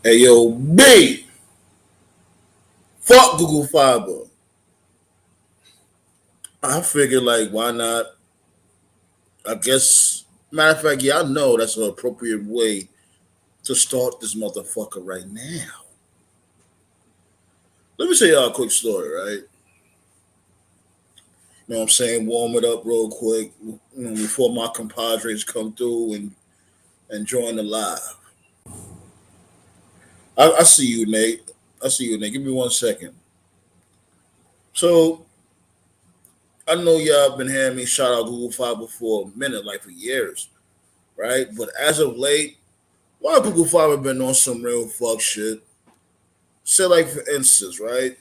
Hey yo, B, fuck Google Fiber. I figured like why not? I guess matter of fact, yeah, I know that's an appropriate way to start this motherfucker right now. Let me tell y'all a quick story, right? You know what I'm saying? Warm it up real quick, before my compadres come through and join the live. I see you, Nate. I see you, Nate. Give me 1 second. So I know y'all been hearing me shout out Google Fiber for a minute, like for years, right? But as of late, why Google Fiber been on some real fuck shit? Say like for instance, right?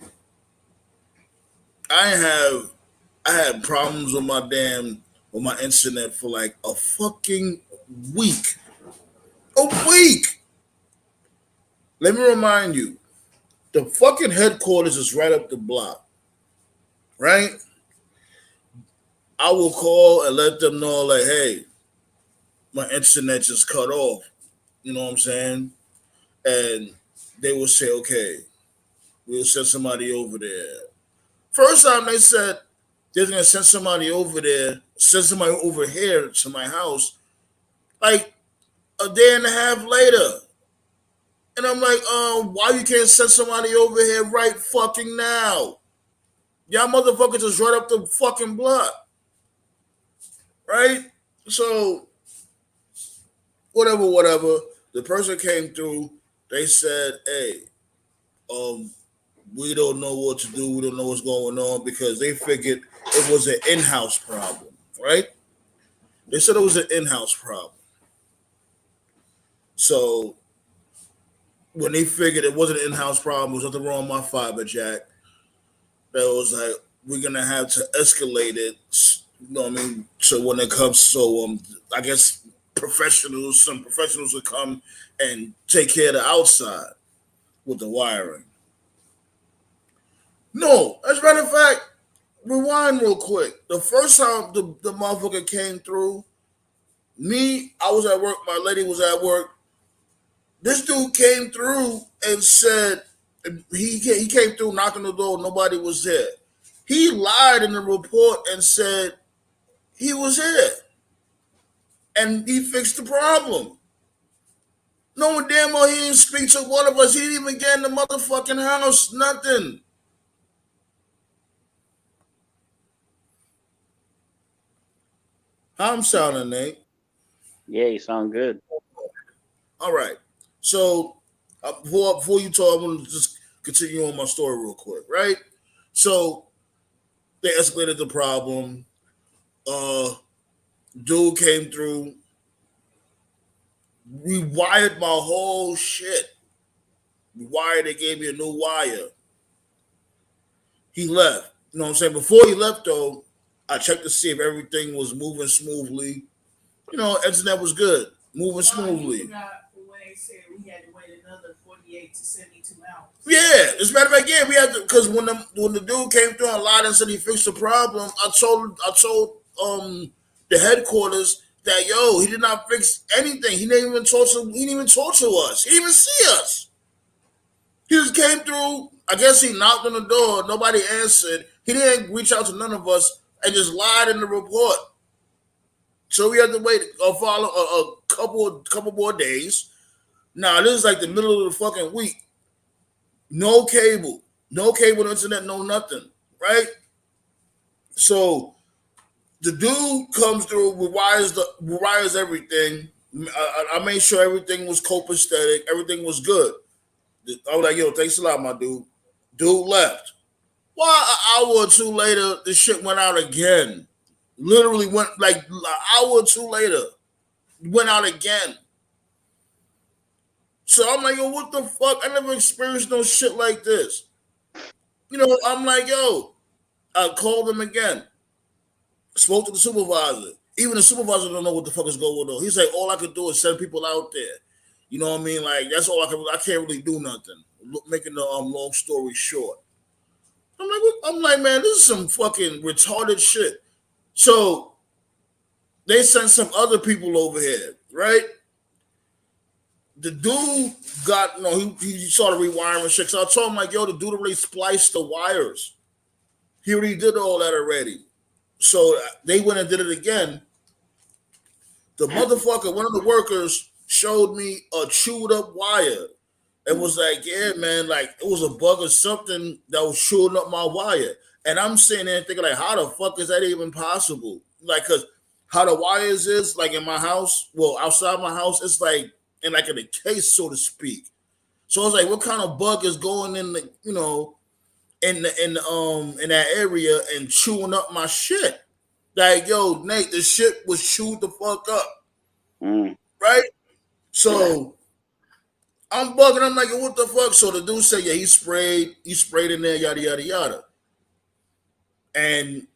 I have I had problems with my internet for like a fucking week. A week. Let me remind you, the fucking headquarters is right up the block, right? I will call and let them know, like, hey, my internet just cut off. You know what I'm saying? And they will say, okay, we'll send somebody over there. First time they said they're gonna send somebody over there, send somebody over here to my house, like a day and a half later. And I'm like, why you can't send somebody over here right fucking now? Y'all motherfuckers just right up the fucking block, right? So whatever. The person came through. They said, hey, um, we don't know what to do. We don't know what's going on because they figured it was an in-house problem, right? They said it was an in-house problem. So when they figured it wasn't an in-house problem, there was nothing wrong with my fiber jack. That was like, we're gonna have to escalate it. You know what I mean? So when it comes, I guess some professionals would come and take care of the outside with the wiring. No, as a matter of fact, rewind real quick. The first time the motherfucker came through, I was at work, my lady was at work. This dude came through and said he came through knocking the door, nobody was there. He lied in the report and said he was here and he fixed the problem. Knowing damn well he didn't speak to one of us. He didn't even get in the motherfucking house. Nothing. How I'm sounding, Nate? Yeah, you sound good. All right. So before you talk, I'm gonna just continue on my story real quick, right? So they escalated the problem. Uh, dude came through. We wired my whole shit. We wired. They gave me a new wire. He left. You know what I'm saying? Before he left, though, I checked to see if everything was moving smoothly. You know, internet was good, moving smoothly. Yeah, as a matter of fact, yeah, we had to because when the dude came through and lied and said he fixed the problem, I told the headquarters that he did not fix anything. He didn't even talk to us. He didn't even see us. He just came through. I guess he knocked on the door. Nobody answered. He didn't reach out to none of us and just lied in the report. So we had to wait a couple more days. Now this is like the middle of the fucking week. No cable, internet, no nothing, right? So the dude comes through, rewires everything. I made sure everything was copacetic, everything was good. I was like, yo, thanks a lot, my dude. Dude left. Well, an hour or two later, the shit went out again. Literally went like an hour or two later, went out again. So I'm like, yo, what the fuck? I never experienced no shit like this. I'm like, yo, I called him again, spoke to the supervisor. Even the supervisor don't know what the fuck is going on. He's like, all I could do is send people out there. You know what I mean? Like that's all I can. I can't really do nothing. Making the long story short, I'm like, man, this is some fucking retarded shit. So they sent some other people over here, right? the dude got he started rewiring shit. So I told him like, yo, the dude already spliced the wires. He already did all that already. So they went and did it again. The motherfucker, one of the workers, showed me a chewed up wire and was like, yeah, man, like it was a bug or something that was chewing up my wire. And I'm sitting there thinking, like, how the fuck is that even possible? Like, cause how the wires is, like in my house, well, outside my house, it's like in a case, so to speak. So I was like, what kind of bug is going in the, in that area and chewing up my shit? Like, yo, Nate, the shit was chewed the fuck up. Right? So I'm bugging. I'm like, what the fuck? So the dude said, yeah, he sprayed in there, yada yada yada. And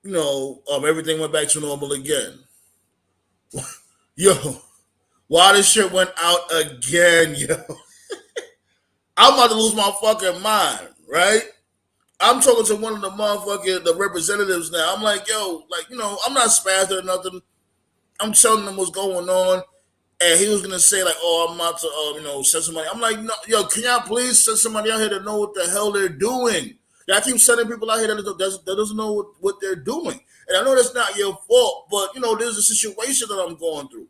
everything went back to normal again. Yo, why this shit went out again, yo? I'm about to lose my fucking mind, right? I'm talking to one of the representatives now. I'm like, yo, like, I'm not spazzing or nothing. I'm telling them what's going on. And he was gonna say like, "Oh, I'm about to, send somebody." I'm like, "No, yo, can y'all please send somebody out here to know what the hell they're doing?" Y'all keep sending people out here that doesn't know what they're doing. And I know that's not your fault, but there's a situation that I'm going through.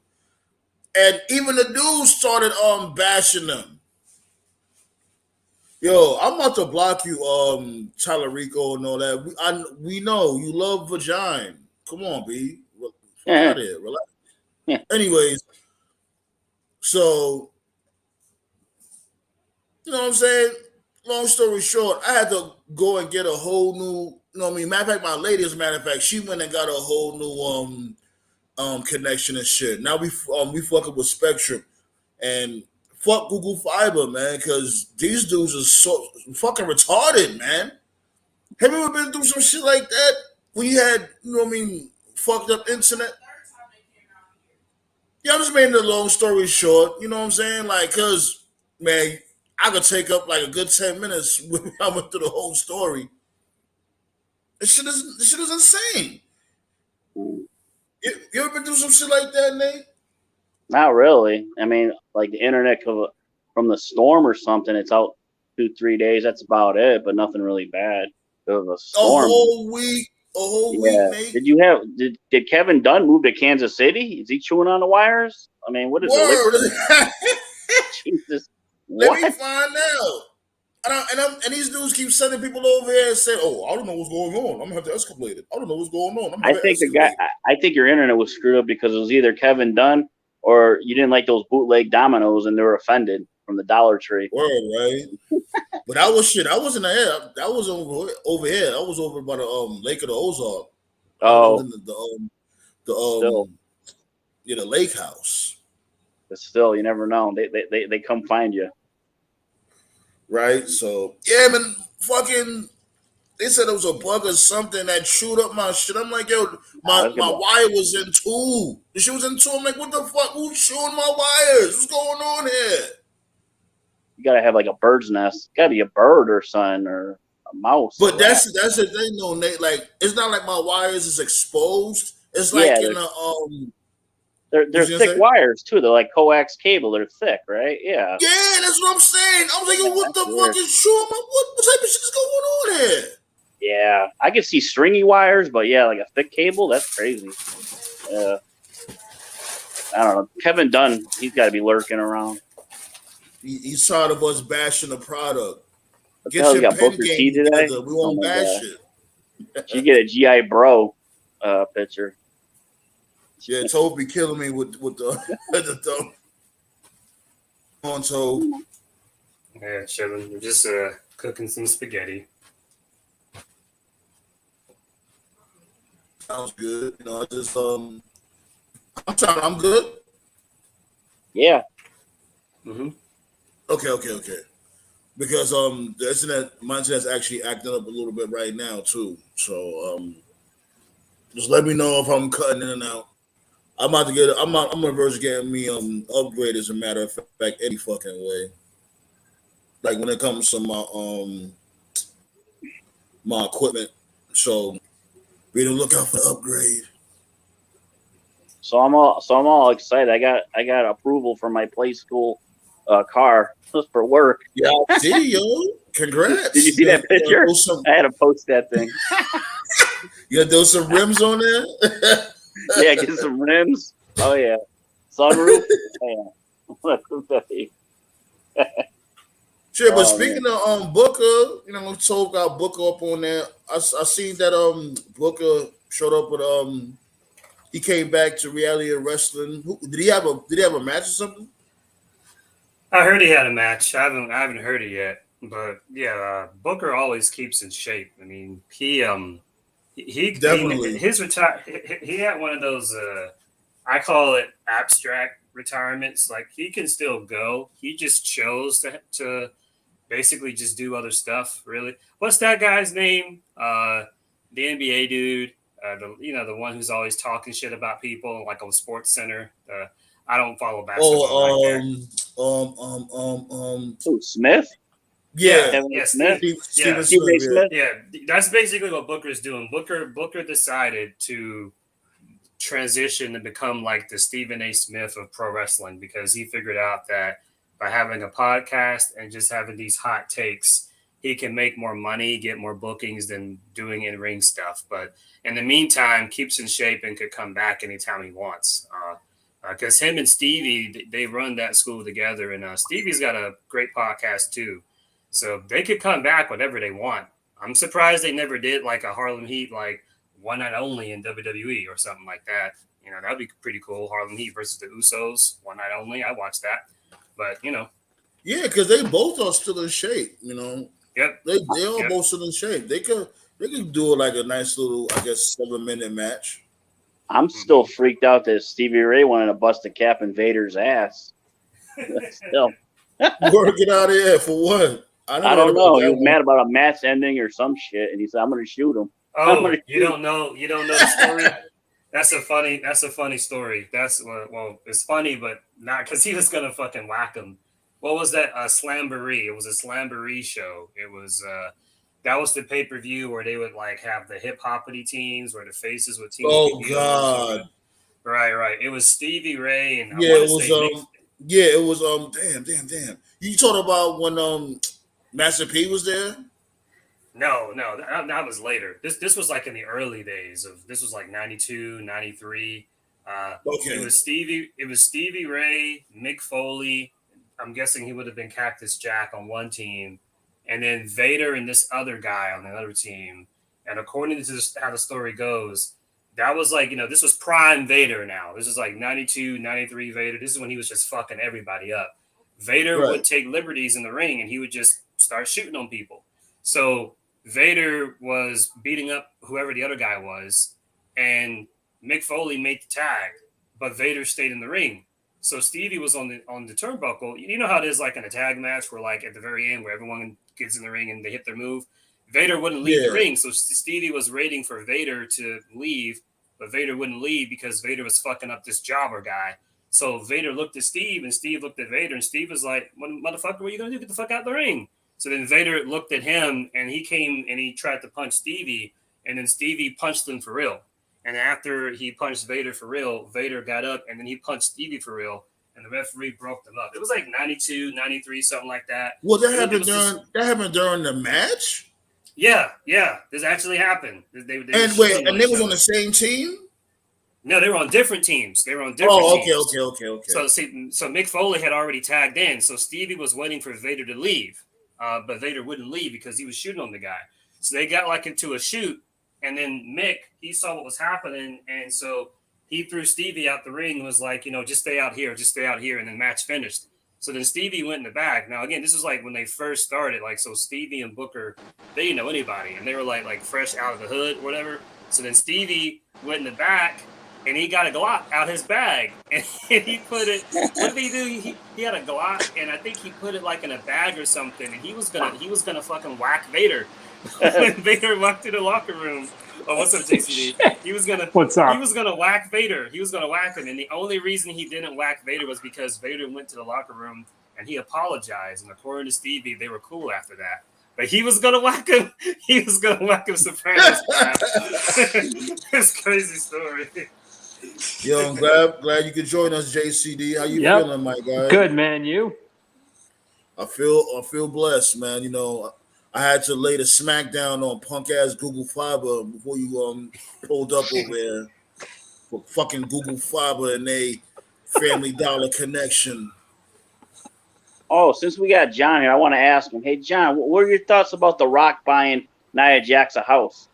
And even the dudes started bashing them. Yo, I'm about to block you, Tyler Rico and all that. We know you love vagina. Come on, B. Fuck out of here. Relax. Anyways, so you know what I'm saying? Long story short, I had to go and get a whole new, matter of fact, my lady, as a matter of fact, she went and got a whole new connection and shit. Now we fucking with Spectrum and fuck Google Fiber, man, because these dudes are so fucking retarded, man. Have you ever been through some shit like that? When you had, fucked up internet? Yeah, I'm just making the long story short. You know what I'm saying? Like, cause man, I could take up like a good 10 minutes when I went through the whole story. This shit is insane. You ever been through some shit like that, Nate? Not really. I mean, like the internet from the storm or something, it's out 2-3 days. That's about it, but nothing really bad. Of a storm. A whole week, Nate. Did Kevin Dunn move to Kansas City? Is he chewing on the wires? I mean, what is it? Jesus. Let me find out. And these dudes keep sending people over here and saying, "Oh, I don't know what's going on. I'm gonna have to escalate it. I don't know what's going on. I think your internet was screwed up because it was either Kevin Dunn or you didn't like those bootleg dominoes and they were offended from the Dollar Tree. Word, right? But that was shit. I wasn't there. That was over here. I was over by the Lake of the Ozark. Oh, the lake house. But still, you never know. They come find you. Right? So, yeah, man, fucking, they said it was a bug or something that chewed up my shit. I'm like, yo, my wire was in two. The shit was in two. I'm like, what the fuck? Who's chewing my wires? What's going on here? You gotta have like a bird's nest. Gotta be a bird or something or a mouse. But that's the thing, though, Nate. Like, it's not like my wires is exposed. It's like in a They're thick wires too. They're like coax cable. They're thick, right? Yeah. Yeah, that's what I'm saying. I was like, what the fuck is true? What type of shit is going on here? Yeah, I could see stringy wires, but yeah, like a thick cable, that's crazy. I don't know. Kevin Dunn, he's got to be lurking around. He's tired of us bashing the product. Get your pen game together. We won't bash it. You get a GI Bro picture. Yeah, Toby killing me with the thumb. On Tobe. Yeah, chilling. We're just cooking some spaghetti. Sounds good. I'm good. Yeah. Mm-hmm. Okay. Because my internet's actually acting up a little bit right now too. So just let me know if I'm cutting in and out. I'm gonna verge getting me upgrade as a matter of fact any fucking way. Like when it comes to my equipment. So be on the lookout for the upgrade. So I'm all excited. I got approval for my play school car for work. Yeah, I see, yo. Congrats. Did you see that picture? I had to post that thing. You got those some rims on there? Yeah, get some rims. Oh yeah, sunroof. Yeah. Sure, but Oh, speaking of Booker, we got Booker up on there. I seen that Booker showed up with he came back to reality of wrestling. Did he have a match or something? I heard he had a match. I haven't heard it yet, but yeah, Booker always keeps in shape. I mean, Definitely. his retire. He had one of those. I call it abstract retirements. Like he can still go. He just chose to basically just do other stuff. Really, what's that guy's name? The NBA dude. The one who's always talking shit about people, like on Sports Center. I don't follow basketball like that. Who, Smith? Yeah, Kevin Yeah, Smith. Stephen Stephen A. Smith. Smith. Yeah, that's basically what Booker's doing. Booker decided to transition and become like the Stephen A. Smith of pro wrestling because he figured out that by having a podcast and just having these hot takes, he can make more money, get more bookings than doing in-ring stuff. But in the meantime, keeps in shape and could come back anytime he wants. Because him and Stevie, they run that school together, and Stevie's got a great podcast too. So they could come back whenever they want. I'm surprised they never did like a Harlem Heat, like one night only in WWE or something like that. That'd be pretty cool. Harlem Heat versus the Usos, one night only. I watched that. But, Yeah, because they both are still in shape, Yep. They are both still in shape. They could do like a nice little, I guess, 7-minute match. I'm still freaked out that Stevie Ray wanted to bust a cap in Vader's ass. Still. Get out of here for what? I don't know. He was mad about a match ending or some shit, and he said, "I'm going to shoot him." Oh, you don't know the story? That's a funny story. It's funny, but not because he was gonna fucking whack him. What was that? Slamboree. It was a Slamboree show. It was that was the pay-per-view where they would like have the hip hoppity teams where the faces would team. Oh God! Right. It was Stevie Ray and it was damn. You talking about when Master P was there? No, that was later. This was like in the early days of this was like 92, 93. Okay. It was Stevie Ray, Mick Foley. I'm guessing he would have been Cactus Jack on one team, and then Vader and this other guy on the other team. And according to how the story goes, that was like, this was prime Vader now. This is like 92, 93 Vader. This is when he was just fucking everybody up. Vader would take liberties in the ring and he would just start shooting on people. So Vader was beating up whoever the other guy was, and Mick Foley made the tag, but Vader stayed in the ring. So Stevie was on the turnbuckle. You know how it is like in a tag match where like at the very end where everyone gets in the ring and they hit their move? Vader wouldn't leave the ring. So Stevie was waiting for Vader to leave, but Vader wouldn't leave because Vader was fucking up this jobber guy. So Vader looked at Steve and Steve looked at Vader and Steve was like, motherfucker, what are you going to do? Get the fuck out of the ring. So then Vader looked at him and he came and he tried to punch Stevie, and then Stevie punched him for real. And after he punched Vader for real, Vader got up and then he punched Stevie for real, and the referee broke them up. It was like 92, 93, something like that. Well, that happened during the match? Yeah. This actually happened. They was on the same team? No, they were on different teams. teams. Okay. So Mick Foley had already tagged in. So Stevie was waiting for Vader to leave. But Vader wouldn't leave because he was shooting on the guy. So they got like into a shoot, and then Mick, he saw what was happening, and so he threw Stevie out the ring and was like, just stay out here, and then match finished. So then Stevie went in the back. Now again, this is like when they first started, like so Stevie and Booker, they didn't know anybody, and they were like fresh out of the hood, whatever. So then Stevie went in the back, and he got a Glock out his bag, and he put it. What did he do? He had a Glock, and I think he put it like in a bag or something. And he was gonna fucking whack Vader when Vader walked to the locker room. Oh, what's up, JCD? He was gonna whack Vader. He was gonna whack him, and the only reason he didn't whack Vader was because Vader went to the locker room and he apologized. And according to Stevie, they were cool after that. But he was gonna whack him. He was gonna whack him Sopranos. It's crazy story. Yo, I'm glad you could join us, JCD. How you feeling, my guy? Good, man. You? I feel blessed, man. You know, I had to lay the smackdown on punk ass Google Fiber before you pulled up over there for fucking Google Fiber and a Family Dollar connection. Oh, since we got John here, I want to ask him. Hey, John, what are your thoughts about The Rock buying Nia Jax a house?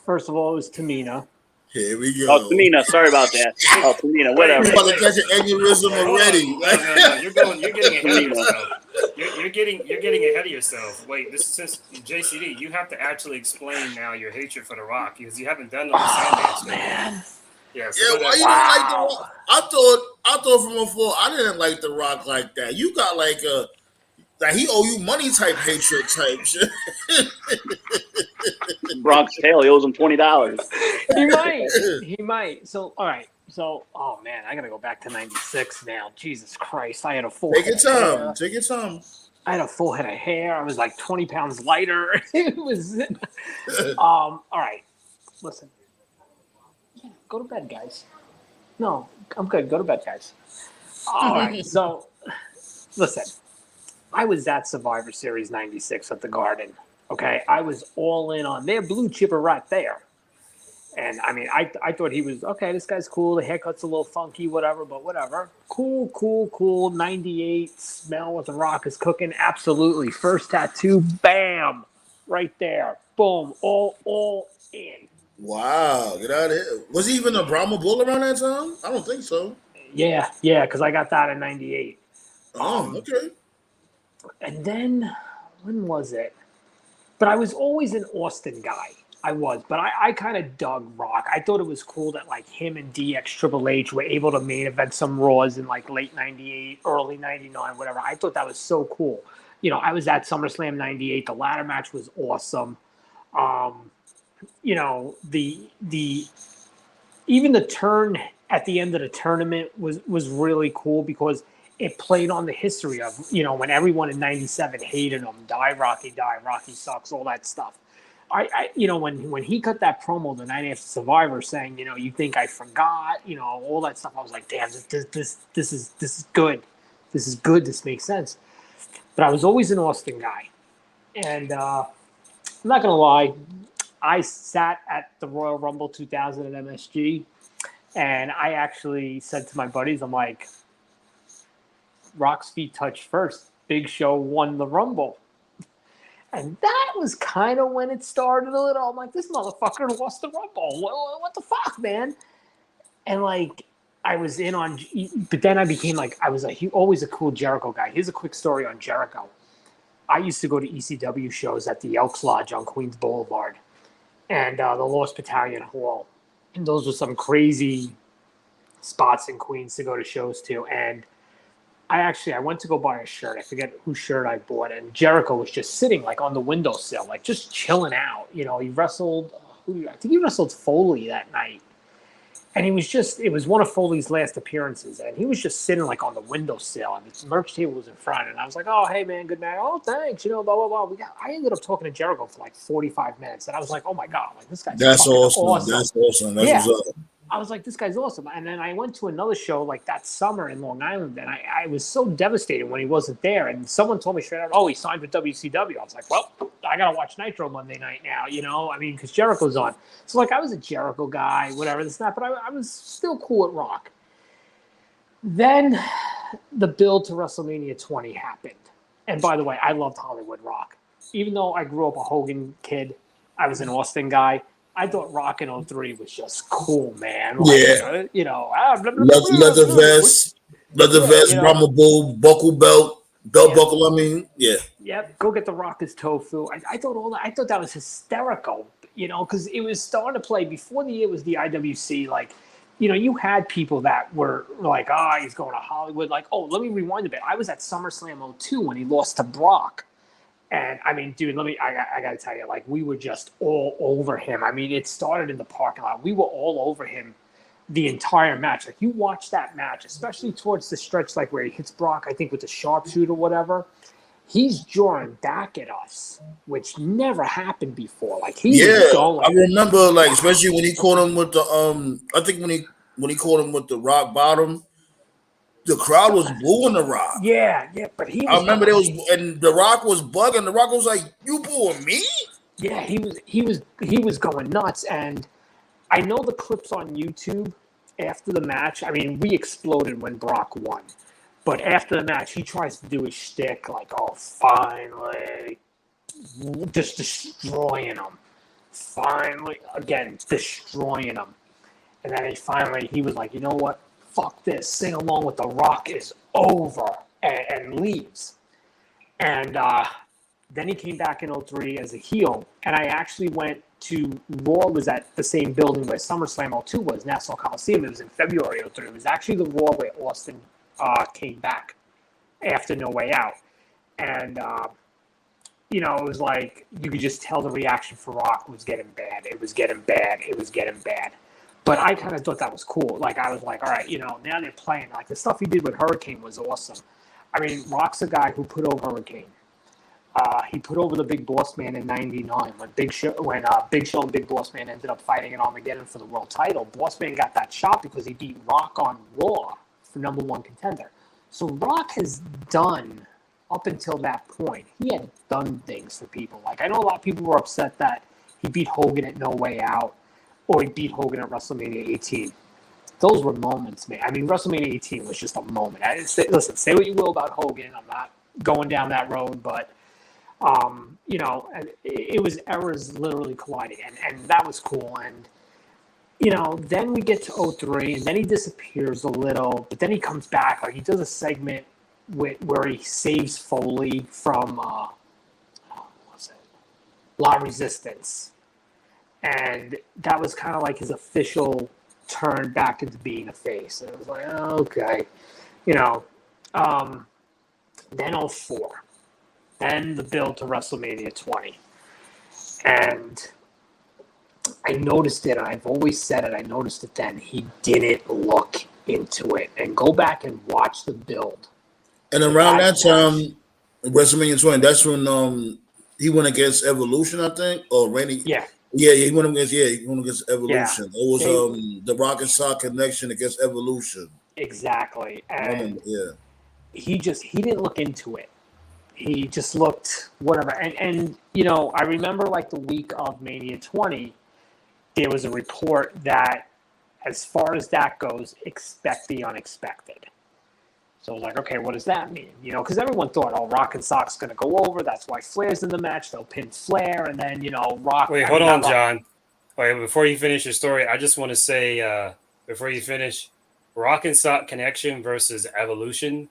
First of all, it was Tamina. Here we go. Oh, Tamina. Sorry about that. Oh, Tamina. Whatever. You about to catch an aneurysm already. No, you're getting ahead of yourself. You're getting ahead of yourself. Wait, this is since JCD. You have to actually explain now your hatred for The Rock because you haven't done it on the Sandman. Man. Yes. Yeah, why you didn't like The Rock? I thought from before I didn't like The Rock like that. You got like he owe you money type hatred type shit. Bronx Tale, he owes him $20. He might. So, all right. So, oh man, I gotta go back to '96 now. Jesus Christ, I had a full. Take your time. I had a full head of hair. I was like 20 pounds lighter. It was. All right. Listen. Yeah, go to bed, guys. No, I'm good. Go to bed, guys. All right. So, listen. I was at Survivor Series '96 at the Garden. Okay, I was all in on their blue chipper right there. And I mean, I thought he was okay. This guy's cool. The haircut's a little funky, whatever, but whatever. Cool. 98 smell what The Rock is cooking. Absolutely. First tattoo, bam, right there. Boom, all in. Wow, get out of here. Was he even a Brahma Bull around that time? I don't think so. Yeah, because I got that in '98. Oh, okay. And then, when was it? But I was always an Austin guy. I was, but I kind of dug Rock. I thought it was cool that like him and DX Triple H were able to main event some Raws in like late '98, early '99, whatever. I thought that was so cool. You know, I was at SummerSlam '98. The ladder match was awesome. You know, the even the turn at the end of the tournament was really cool because it played on the history of, you know, when everyone in '97 hated him, die Rocky sucks, all that stuff. I you know, when he cut that promo the night after Survivor saying, you know, you think I forgot, you know, all that stuff, I was like, damn, this is good. This is good. This makes sense. But I was always an Austin guy. And I'm not going to lie, I sat at the Royal Rumble 2000 at MSG, and I actually said to my buddies, I'm like, Rock's feet touched first. Big Show won the Rumble. And that was kind of when it started a little. I'm like, this motherfucker lost the Rumble. What the fuck, man? And like, I was in on, but then I became like, I was always a cool Jericho guy. Here's a quick story on Jericho. I used to go to ECW shows at the Elks Lodge on Queens Boulevard and the Lost Battalion Hall. And those were some crazy spots in Queens to go to shows to. And I went to go buy a shirt. I forget whose shirt I bought, and Jericho was just sitting like on the windowsill, like just chilling out. You know, he wrestled. I think he wrestled Foley that night, and it was one of Foley's last appearances, and he was just sitting like on the windowsill, and the merch table was in front, and I was like, "Oh, hey man, good man. Oh, thanks. You know, blah blah blah." I ended up talking to Jericho for like 45 minutes, and I was like, "Oh my god, like this guy's That's awesome. awesome. That's awesome. That's what's up." I was like, this guy's awesome. And then I went to another show like that summer in Long Island, and I was so devastated when he wasn't there. And someone told me straight out, oh, he signed with WCW. I was like, well, I got to watch Nitro Monday night now, you know? I mean, because Jericho's on. So, like, I was a Jericho guy, whatever, this and that, but I was still cool at Rock. Then the build to WrestleMania 20 happened. And by the way, I loved Hollywood Rock. Even though I grew up a Hogan kid, I was an Austin guy. I thought Rock in 03 was just cool, man. Like, yeah. You know, leather vest, Brahma Bull, buckle belt, buckle, I mean, yeah. Yep, go get the Rockers tofu. I thought all that. I thought that was hysterical, you know, because it was starting to play before the year was the IWC. Like, you know, you had people that were like, he's going to Hollywood. Like, oh, let me rewind a bit. I was at SummerSlam 02 when he lost to Brock. And I mean, dude, I got to tell you, like, we were just all over him. I mean, it started in the parking lot. We were all over him the entire match. Like, you watch that match, especially towards the stretch, like where he hits Brock, I think with the sharpshooter or whatever. He's drawing back at us, which never happened before. Like, he was going. I remember, like, especially when he caught him with the, I think when he caught him with the rock bottom. the crowd was booing The Rock. Yeah, but he was. I remember and The Rock was bugging. The Rock was like, "You booing me?" Yeah, he was going nuts, and I know the clips on YouTube after the match. I mean, we exploded when Brock won, but after the match, he tries to do his shtick like, "Oh, finally," just destroying him. Finally, again, destroying him, and then he was like, "You know what? Fuck this. Sing along with The Rock is over," and leaves. And then he came back in 03 as a heel, and I actually went to Raw. Was at the same building where SummerSlam 02 was, Nassau Coliseum. It was in February 03. It was actually the Raw where Austin came back after No Way Out. And, it was like you could just tell the reaction for Rock was getting bad. It was getting bad. But I kind of thought that was cool. Like, I was like, all right, now they're playing. Like, the stuff he did with Hurricane was awesome. I mean, Rock's a guy who put over Hurricane. He put over the Big Boss Man in '99 when Big Show and Big Boss Man ended up fighting in Armageddon for the world title. Boss Man got that shot because he beat Rock on Raw for #1 contender. So Rock has done, up until that point, he had done things for people. Like, I know a lot of people were upset that he beat Hogan at No Way Out, or he beat Hogan at WrestleMania 18. Those were moments, man. I mean, WrestleMania 18 was just a moment. Listen, say what you will about Hogan. I'm not going down that road, but it was eras literally colliding, and that was cool. And then we get to 03, and then he disappears a little, but then he comes back. Like, he does a segment where he saves Foley from what was it? La Resistance, and that was kind of like his official turn back into being a face. And it was like, oh, okay, then 04. Then the build to WrestleMania 20. And I noticed it. I've always said it. I noticed it then. He didn't look into it. And go back and watch the build. And around that time, WrestleMania 20, that's when he went against Evolution, I think. Or Randy. Yeah. Yeah, he went against Evolution. Yeah. It was the Rock and Sock connection against Evolution. Exactly. And yeah. He didn't look into it. He just looked whatever. And I remember like the week of Mania 20, there was a report that as far as that goes, expect the unexpected. So I was like, okay, what does that mean? Because everyone thought, Rock and Sock's going to go over. That's why Flair's in the match. They'll pin Flair. And then, Rock. Wait, hold on, John. Wait, before you finish your story, I just want to say, before you finish, Rock and Sock Connection versus Evolution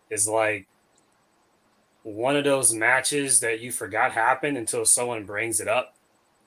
is like one of those matches that you forgot happened until someone brings it up.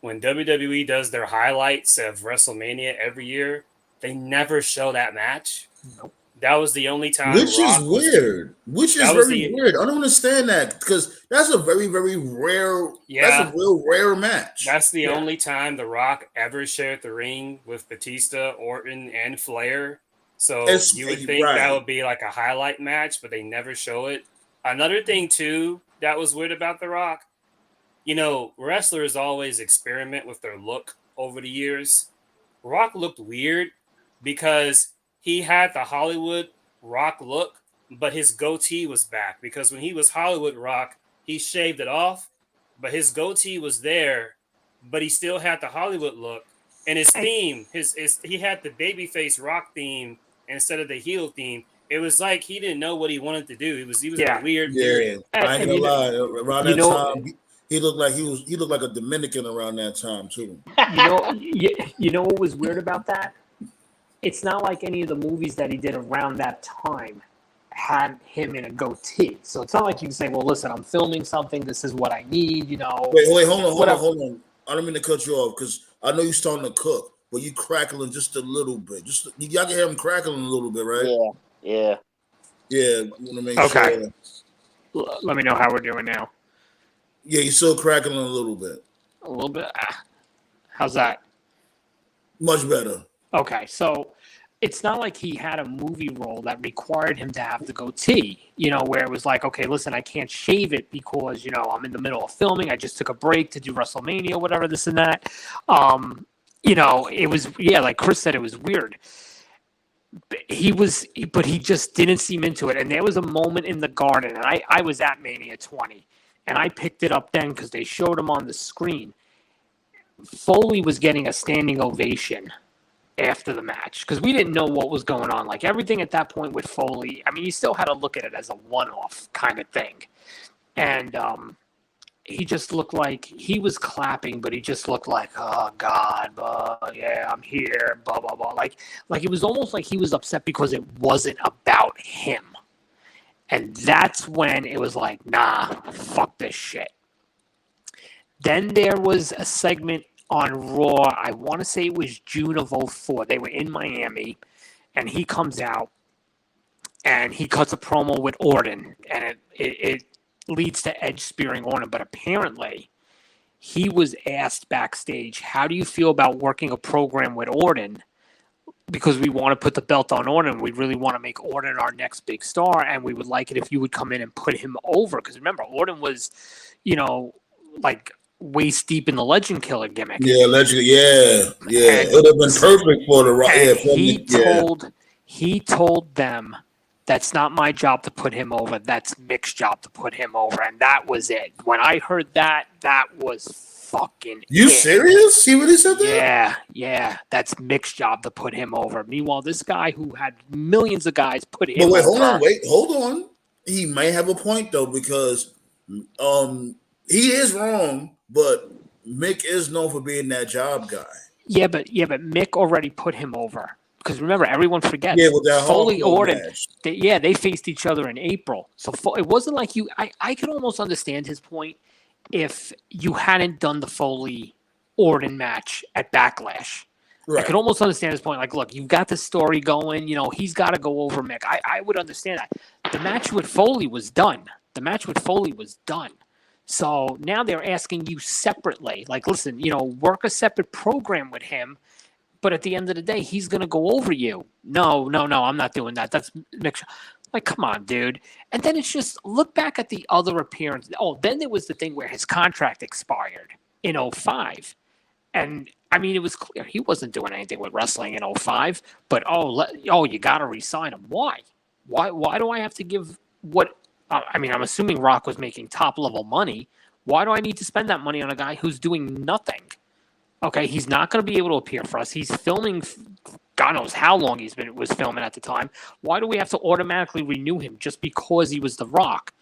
When WWE does their highlights of WrestleMania every year, they never show that match. Nope. That was the only time. Which is weird. Weird. I don't understand that, because that's a very, very rare. Yeah, that's a real rare match. That's the only time The Rock ever shared the ring with Batista, Orton, and Flair. So you would think that would be like a highlight match, but they never show it. Another thing, too, that was weird about The Rock, wrestlers always experiment with their look over the years. Rock looked weird because he had the Hollywood Rock look, but his goatee was back. Because when he was Hollywood Rock, he shaved it off, but his goatee was there, but he still had the Hollywood look. And his theme, he had the babyface Rock theme instead of the heel theme. It was like he didn't know what he wanted to do. He was in a weird period. I ain't gonna lie. Around that time, he looked like a Dominican around that time too. You know what was weird about that? It's not like any of the movies that he did around that time had him in a goatee. So it's not like you can say, "Well, listen, I'm filming something. This is what I need." Wait, hold on. I don't mean to cut you off because I know you're starting to cook, but you crackling just a little bit. Y'all can hear him crackling a little bit, right? Yeah. Yeah, you want to make okay. Sure. Let me know how we're doing now. Yeah, you're still crackling a little bit. A little bit? How's that? Much better. Okay, so it's not like he had a movie role that required him to have the goatee, where it was like, okay, listen, I can't shave it because, I'm in the middle of filming. I just took a break to do WrestleMania, whatever, this and that. It was, like Chris said, it was weird. but he just didn't seem into it. And there was a moment in the Garden, and I was at Mania 20, and I picked it up then because they showed him on the screen. Foley was getting a standing ovation after the match because we didn't know what was going on. Like everything at that point with Foley, I mean, you still had to look at it as a one-off kind of thing. And he just looked like he was clapping, but he just looked like, oh God, yeah, I'm here, blah blah blah. Like it was almost like he was upset because it wasn't about him. And that's when it was like, nah, fuck this shit. Then there was a segment on Raw. I want to say it was June of 2004. They were in Miami, and he comes out, and he cuts a promo with Orton, and it leads to Edge spearing Orton. But apparently, he was asked backstage, how do you feel about working a program with Orton? Because we want to put the belt on Orton. We really want to make Orton our next big star, and we would like it if you would come in and put him over. Because remember, Orton was, like waist deep in the Legend Killer gimmick. Yeah, Legend. Yeah. It would have been perfect for the Rock. Yeah, he told them, that's not my job to put him over. That's Mick's job to put him over. And that was it. When I heard that, that was fucking You serious? He really said that? Yeah. That's Mick's job to put him over. Meanwhile, this guy who had millions of guys put him over. Hold on. He may have a point, though, because he is wrong, but Mick is known for being that job guy. Yeah, but Mick already put him over. Because remember, everyone forgets. Yeah, with that Foley Orton. Match. They faced each other in April. So it wasn't like you. I could almost understand his point if you hadn't done the Foley Orton match at Backlash. Right. I could almost understand his point. Like, look, you've got the story going. He's got to go over Mick. I would understand that. The match with Foley was done. So now they're asking you separately. Like, listen, work a separate program with him. But at the end of the day, he's going to go over you. No, I'm not doing that. That's Mick. Like, come on, dude. And then it's just, look back at the other appearance. Oh, then there was the thing where his contract expired in 2005. And, I mean, it was clear he wasn't doing anything with wrestling in 2005. But, you got to re-sign him. Why? Why do I have to give what I'm assuming Rock was making top-level money. Why do I need to spend that money on a guy who's doing nothing? Okay, he's not going to be able to appear for us. He's filming, God knows how long was filming at the time. Why do we have to automatically renew him just because he was The Rock?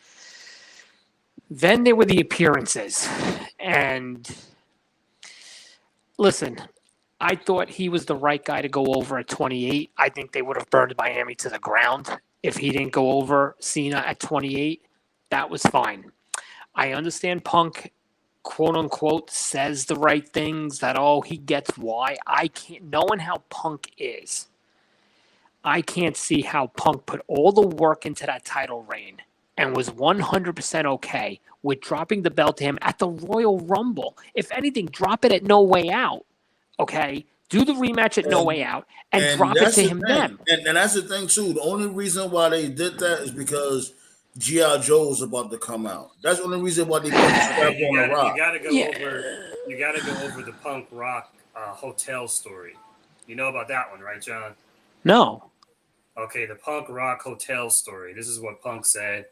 Then there were the appearances. And listen, I thought he was the right guy to go over at 28. I think they would have burned Miami to the ground if he didn't go over Cena at 28. That was fine. I understand Punk, quote unquote, says the right things, that he gets why. I can't, knowing how Punk is, I can't see how Punk put all the work into that title reign and was 100% okay with dropping the belt to him at the Royal Rumble. If anything, drop it at No Way Out. Okay? Do the rematch at No Way Out and drop it to him then. And that's the thing too. The only reason why they did that is because G.I. Joe was about to come out. That's the only reason why they put the strap on the Rock. You gotta go over the Punk Rock hotel story. You know about that one, right, John? No. Okay, the Punk Rock hotel story. This is what Punk said.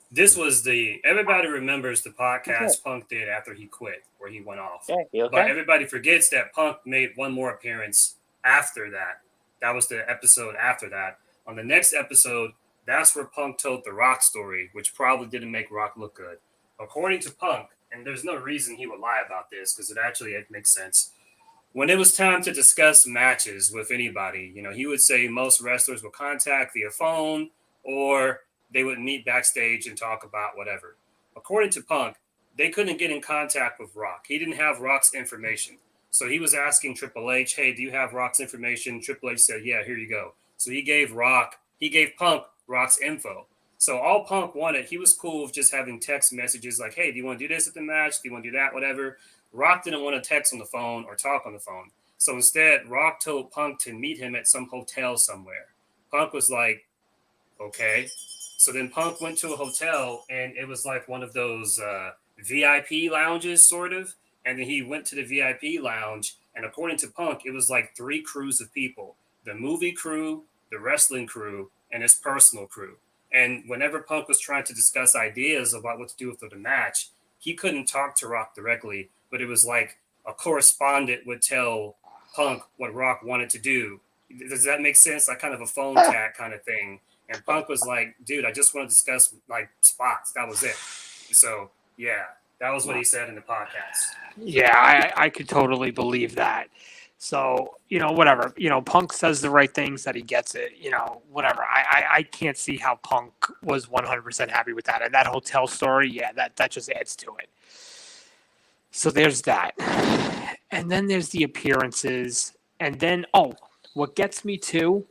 This was everybody remembers the podcast Punk did after he quit, where he went off. Okay? But everybody forgets that Punk made one more appearance after that. That was the episode after that. On the next episode, that's where Punk told the Rock story, which probably didn't make Rock look good. According to Punk, and there's no reason he would lie about this because it makes sense. When it was time to discuss matches with anybody, he would say most wrestlers would contact via phone or they would meet backstage and talk about whatever. According to Punk, they couldn't get in contact with Rock. He didn't have Rock's information. So he was asking Triple H, hey, do you have Rock's information? Triple H said, yeah, here you go. So he gave Punk Rock's info. So all Punk wanted, he was cool with just having text messages like, hey, do you want to do this at the match? Do you want to do that? Whatever. Rock didn't want to text on the phone or talk on the phone. So instead, Rock told Punk to meet him at some hotel somewhere. Punk was like, okay. So then Punk went to a hotel, and it was like one of those VIP lounges, sort of. And then he went to the VIP lounge, and according to Punk, it was like 3 crews of people. The movie crew, the wrestling crew, and his personal crew. And whenever Punk was trying to discuss ideas about what to do for the match, he couldn't talk to Rock directly, but it was like a correspondent would tell Punk what Rock wanted to do. Does that make sense? Like kind of a phone tag kind of thing. And Punk was like, dude, I just want to discuss like spots. That was it. So, yeah, that was what he said in the podcast. Yeah, I could totally believe that. So, whatever. Punk says the right things, that he gets it, whatever. I can't see how Punk was 100% happy with that. And that hotel story, yeah, that just adds to it. So there's that. And then there's the appearances. And then, what gets me too,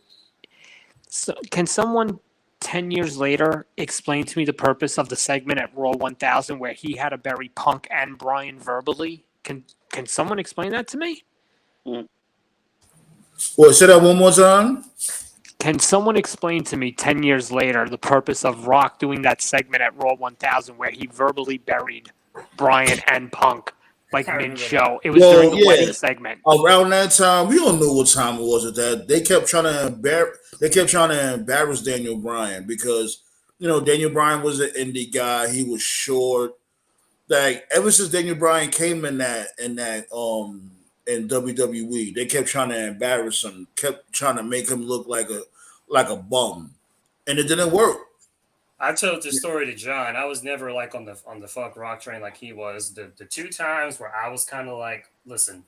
so can someone 10 years later explain to me the purpose of the segment at Raw 1000 where he had to bury Punk and Bryan verbally? Can someone explain that to me? Well, say that one more time. Can someone explain to me 10 years later the purpose of Rock doing that segment at Raw 1000 where he verbally buried Bryan and Punk like mid-show? It was during the wedding segment. Around that time, we don't know what time it was at that. They kept trying to embarrass Daniel Bryan because Daniel Bryan was an indie guy. He was short. Like ever since Daniel Bryan came in WWE, they kept trying to embarrass him, kept trying to make him look like a bum, and it didn't work. I told the story to John. I was never like on the fuck Rock train like he was. The 2 times where I was kind of like, listen,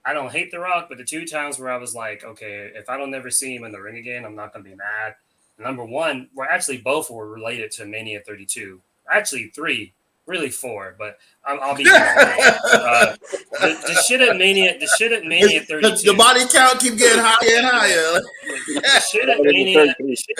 I don't hate The Rock, but the 2 times where I was like, okay, if I don't ever see him in the ring again, I'm not gonna be mad. Number one, actually both were related to Mania 32. Actually 3. Really 4, but I'll be the shit at Mania 32. The body count keep getting higher and higher. The shit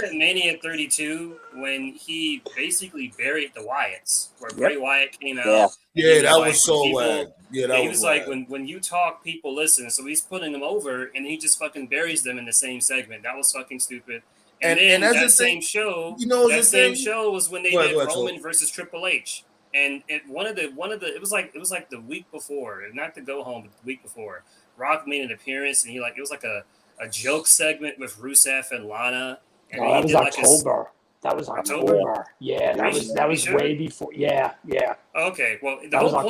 at Mania 32 when he basically buried the Wyatts, where Bray Wyatt came out. Yeah, that was so whack. Yeah, he was like, when you talk, people listen. So he's putting them over, and he just fucking buries them in the same segment. That was fucking stupid. And then that same show, show was when they did Roman versus Triple H. And it was like the week before, not to go home, but the week before, Rock made an appearance, and it was like a joke segment with Rusev and Lana. And that was October. That was October. Yeah, that was way before. Yeah. Okay, well, the whole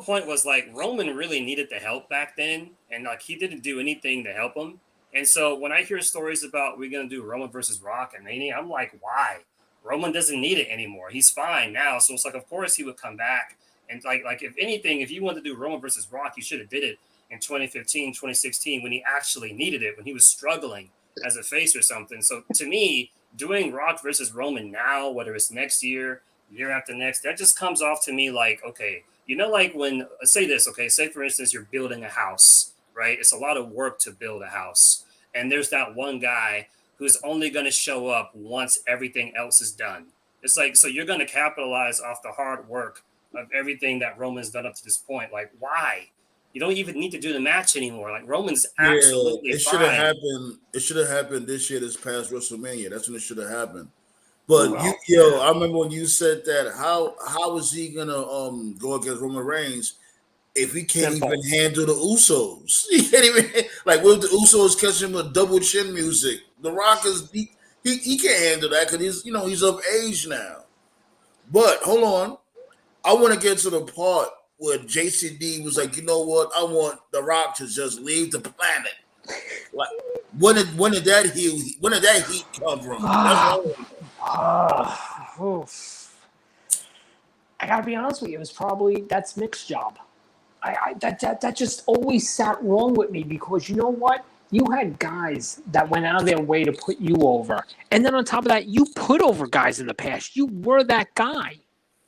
point was like Roman really needed the help back then, and like he didn't do anything to help him. And so when I hear stories about we're gonna do Roman versus Rock and Mania, I'm like, why? Roman doesn't need it anymore. He's fine now. So it's like, of course he would come back. And like if anything, if you wanted to do Roman versus Rock, you should have did it in 2015, 2016 when he actually needed it, when he was struggling as a face or something. So to me, doing Rock versus Roman now, whether it's next year, year after next, that just comes off to me like, okay, like when, say for instance, you're building a house, right? It's a lot of work to build a house. And there's that one guy who's only going to show up once everything else is done. It's like, so you're going to capitalize off the hard work of everything that Roman's done up to this point. Like, why? You don't even need to do the match anymore. Like, Roman's absolutely it fine. It should have happened this year, this past WrestleMania. That's when it should have happened. But I remember when you said that. How is he gonna go against Roman Reigns if he can't even handle the Usos? He can't even what if the Usos catch him with double chin music? The Rock he can't handle that because he's of age now. But hold on, I want to get to the part where JCD was like, you know what? I want The Rock to just leave the planet. Like, when did that heat come from? I gotta be honest with you. It was probably that's Mick's job. That just always sat wrong with me because you know what? You had guys that went out of their way to put you over. And then on top of that, you put over guys in the past. You were that guy.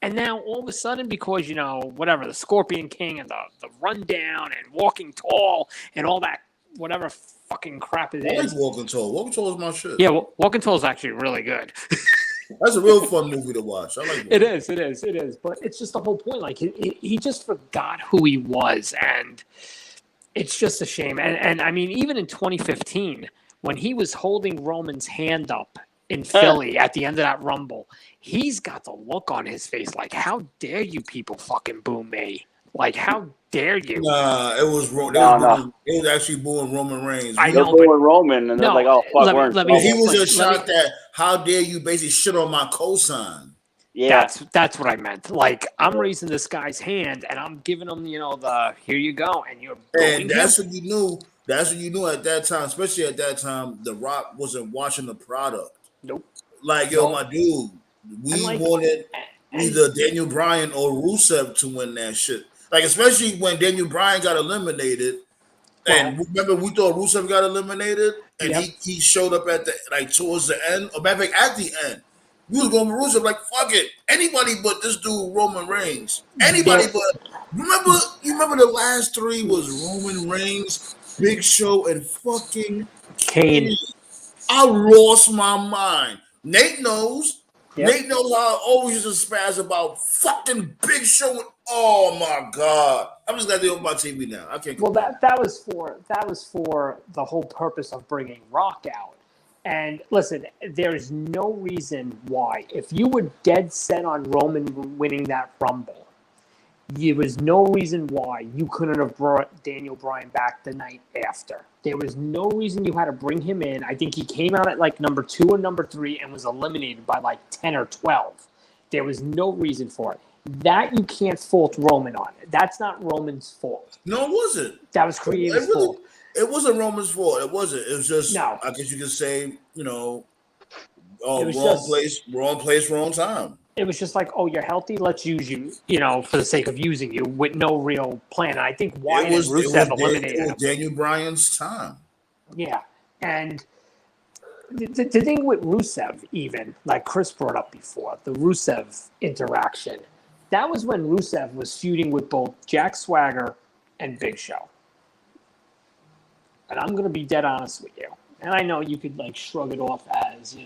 And now all of a sudden, because, the Scorpion King and the Rundown and Walking Tall and all that, whatever fucking crap it is. I like Walking Tall. Walking Tall is my shit. Yeah, Walking Tall is actually really good. That's a real fun movie to watch. I like it. It is. But it's just the whole point. Like, he just forgot who he was. And it's just a shame. And I mean, even in 2015, when he was holding Roman's hand up in Philly at the end of that Rumble, he's got the look on his face like, how dare you people fucking boo me? Like, how dare you? Nah, it was No. it was actually booing Roman Reigns. I They're know, booing but Roman, and they're no, like, "Oh fuck, let me we're in let me He trouble." was explain. just shocked that how dare you basically shit on my cosign. Yeah, That's what I meant. Like, I'm raising this guy's hand and I'm giving him, the here you go, and you're booing And him. that's what you knew. That's what you knew at that time, especially at that time, The Rock wasn't watching the product. Nope. Like, yo, No. my dude, And we like, wanted and either Daniel Bryan or Rusev to win that shit. Like, especially when Daniel Bryan got eliminated. And well, remember, we thought Rusev got eliminated, and yep. he showed up at towards the end, or matter of fact, at the end. We was going with Rusev, like, fuck it. Anybody but this dude, Roman Reigns. Anybody There- but you remember the last three was Roman Reigns, Big Show, and fucking Kane. I lost my mind. Nate knows. Yep. Nate knows how I always used to spaz about fucking Big Show. Oh my god! I'm just glad they on my TV now. I can't. Well, that was for the whole purpose of bringing Rock out. And listen, there's no reason why, if you were dead set on Roman winning that Rumble, there was no reason why you couldn't have brought Daniel Bryan back the night after. There was no reason you had to bring him in. I think he came out at like number 2 or number 3 and was eliminated by like 10 or 12. There was no reason for it. That you can't fault Roman on. That's not Roman's fault. No, it wasn't. That was creative fault. It wasn't Roman's fault. It wasn't. It was just. No. I guess you could say, was wrong just- place, wrong time. It was just like, oh, you're healthy, let's use you, for the sake of using you with no real plan. And I think Wyatt and Rusev eliminated him. Daniel Bryan's time. Yeah. And the thing with Rusev, even, like Chris brought up before, the Rusev interaction, that was when Rusev was feuding with both Jack Swagger and Big Show. And I'm going to be dead honest with you. And I know you could, like, shrug it off as,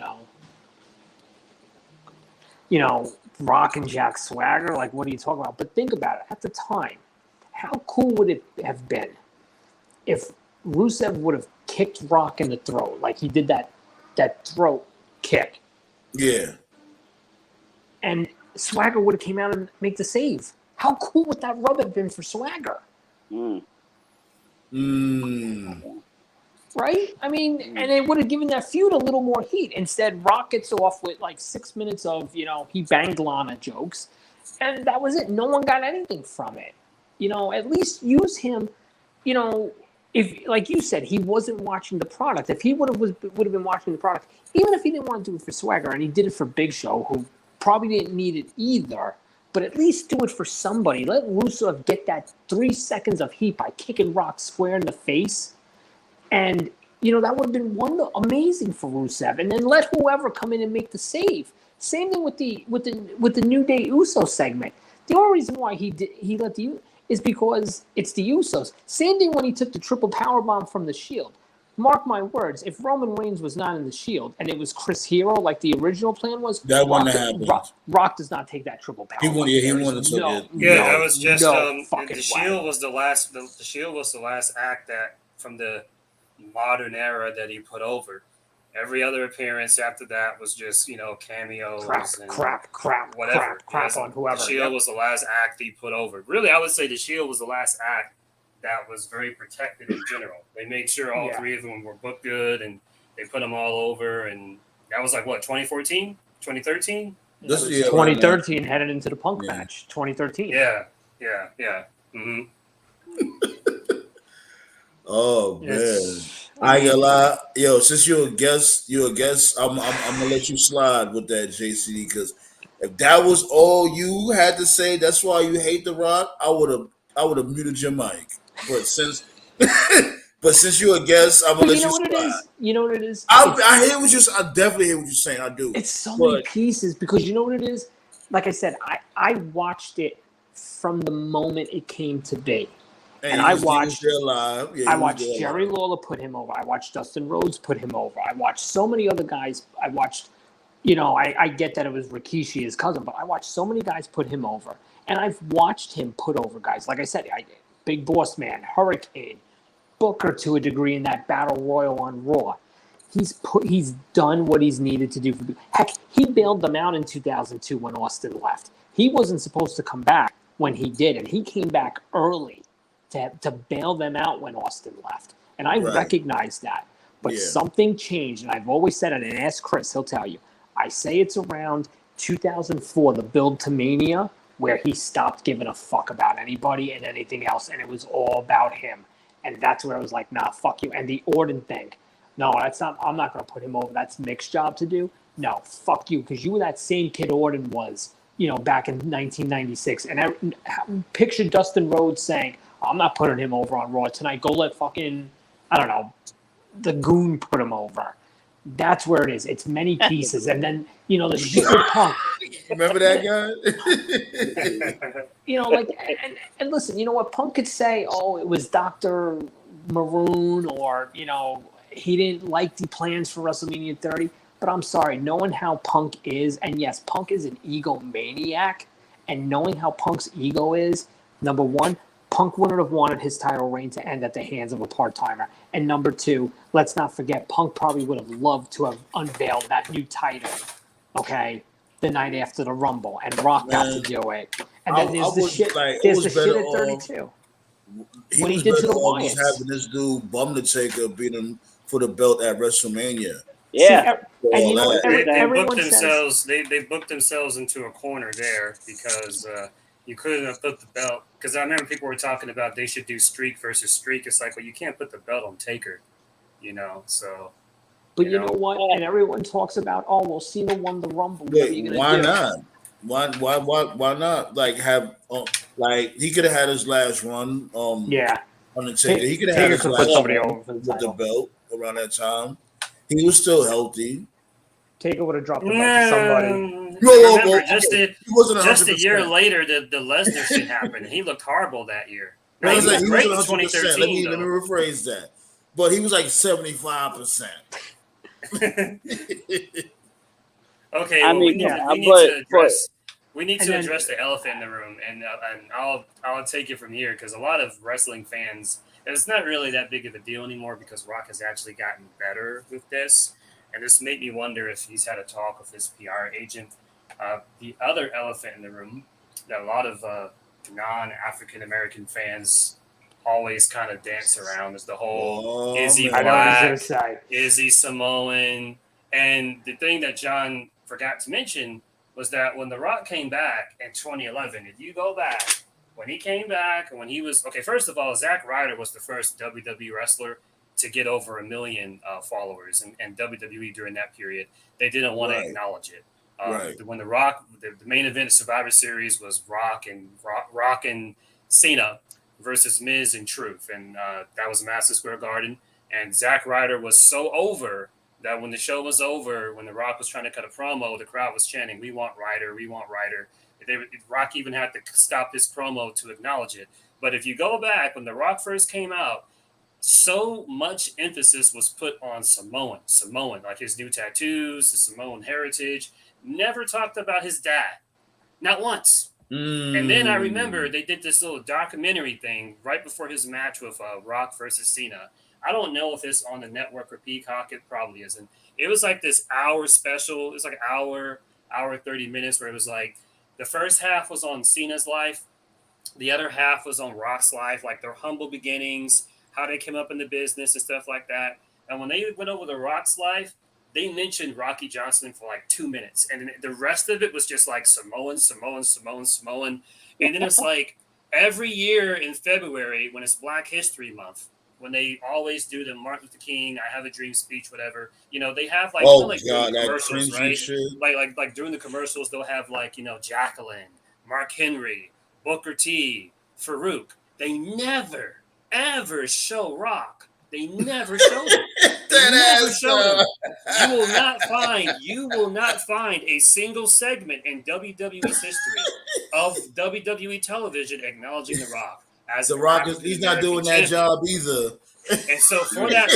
Rock and Jack Swagger, like, what are you talking about? But think about it. At the time, how cool would it have been if Rusev would have kicked Rock in the throat, like he did that throat kick? Yeah. And Swagger would have came out and make the save. How cool would that rub have been for Swagger? Right? I mean, and it would have given that feud a little more heat. Instead, Rock gets off with like 6 minutes of, he banged Lana jokes. And that was it. No one got anything from it. At least use him, if, like you said, he wasn't watching the product. If he would have been watching the product, even if he didn't want to do it for Swagger, and he did it for Big Show, who probably didn't need it either, but at least do it for somebody. Let Rusev get that 3 seconds of heat by kicking Rock square in the face. And, that would have been amazing for Rusev. And then let whoever come in and make the save. Same thing with the New Day Uso segment. The only reason why he let the is because it's the Usos. Same thing when he took the triple powerbomb from the Shield. Mark my words, if Roman Reigns was not in the Shield and it was Chris Hero like the original plan was, That wouldn't have happened. Rock does not take that triple powerbomb. He wanted to no, it. Yeah, no, that was just no the Shield was the last. The Shield was the last act that from the modern era that he put over. Every other appearance after that was just cameos crap, whatever. crap on whoever. The Shield was the last act he put over. Really, I would say the Shield was the last act that was very protected in general. They made sure all three of them were booked good, and they put them all over. And that was like what 2014, 2013. This is 2013, headed into the Punk match. 2013. Yeah. Mm-hmm. Oh man, I ain't gonna lie, yo. Since you're a guest, I'm gonna let you slide with that, JC. Because if that was all you had to say, that's why you hate The Rock. I would have muted your mic. But since you're a guest, I'm gonna let you slide. You know what it is? I hear what you're. I definitely hear what you're saying. I do. It's so many pieces because you know what it is. Like I said, I watched it from the moment it came to be. And I watched Jerry Lawler put him over. I watched Dustin Rhodes put him over. I watched so many other guys. I watched, I get that it was Rikishi, his cousin, but I watched so many guys put him over. And I've watched him put over guys. Like I said, Big Boss Man, Hurricane, Booker to a degree in that Battle Royal on Raw. He's done what he's needed to do. Heck, he bailed them out in 2002 when Austin left. He wasn't supposed to come back when he did, and he came back early to bail them out when Austin left. And I Right. recognize that. But Yeah. something changed, and I've always said it, and ask Chris, he'll tell you. I say it's around 2004, the build to Mania, where he stopped giving a fuck about anybody and anything else, and it was all about him. And that's where I was like, nah, fuck you. And the Orton thing, no, that's not. I'm not going to put him over. That's Mick's job to do. No, fuck you, because you were that same kid Orton was, back in 1996. And picture Dustin Rhodes saying, I'm not putting him over on Raw tonight. Go let fucking, I don't know, the Goon put him over. That's where it is. It's many pieces. And then, the shit with Punk. Remember that guy? And listen, you know what? Punk could say, oh, it was Dr. Maroon, or, he didn't like the plans for WrestleMania 30. But I'm sorry, knowing how Punk is, and yes, Punk is an egomaniac, and knowing how Punk's ego is, number one, Punk wouldn't have wanted his title reign to end at the hands of a part-timer. And number two, let's not forget, Punk probably would have loved to have unveiled that new title, okay, the night after the Rumble, and Rock got to do it. And then there's the shit at 32. When he did to the Wyatts. Having this dude bum the Taker beat him for the belt at WrestleMania. Yeah. And they booked themselves into a corner there because you couldn't have put the belt. Because I remember people were talking about they should do streak versus streak. It's like, well, you can't put the belt on Taker, so. But you know what? And everyone talks about, oh, well, Cena won the Rumble. Wait, why not? Why not? Like he could have had his last run. On the Taker, he could have had his last run with the belt around that time. He was still healthy. Taker would have dropped the belt to somebody. Just a year later, the Lesnar shit happened. He looked horrible that year. He was great in 2013. Let me rephrase that. But he was like 75%. Okay, well, we need to address the elephant in the room, and I'll take it from here because a lot of wrestling fans, it's not really that big of a deal anymore because Rock has actually gotten better with this, and this made me wonder if he's had a talk with his PR agent. The other elephant in the room that a lot of non-African American fans always kind of dance around is the whole is he black, is he Samoan, and the thing that John forgot to mention was that when The Rock came back in 2011, if you go back, when he came back and when he was, first of all, Zack Ryder was the first WWE wrestler to get over 1 million followers and WWE during that period. They didn't want to acknowledge it. When The Rock, the main event of Survivor Series was Rock and Cena versus Miz and Truth. And that was Madison Square Garden. And Zack Ryder was so over that when the show was over, when The Rock was trying to cut a promo, the crowd was chanting, "We want Ryder, we want Ryder." Rock even had to stop this promo to acknowledge it. But if you go back, when The Rock first came out, so much emphasis was put on Samoan, like his new tattoos, his Samoan heritage. Never talked about his dad, not once. And then I remember they did this little documentary thing right before his match with Rock versus Cena. I don't know if it's on the network or Peacock. It probably isn't. It was like this hour special. It was like hour 30 minutes where it was like the first half was on Cena's life. The other half was on Rock's life, like their humble beginnings, how they came up in the business and stuff like that. And when they went over the Rock's life, they mentioned Rocky Johnson for like 2 minutes. And then the rest of it was just like Samoan. And then it's like every year in February when it's Black History Month, when they always do the Martin Luther King, I Have a Dream speech, whatever, they have like, commercials, right? Shit. Like during the commercials, they'll have like, Jacqueline, Mark Henry, Booker T, Farouk. They never, ever show Rock. They never showed him. You will not find a single segment in WWE's history of WWE television acknowledging The Rock. As The Rock he's not doing that job either. And so for that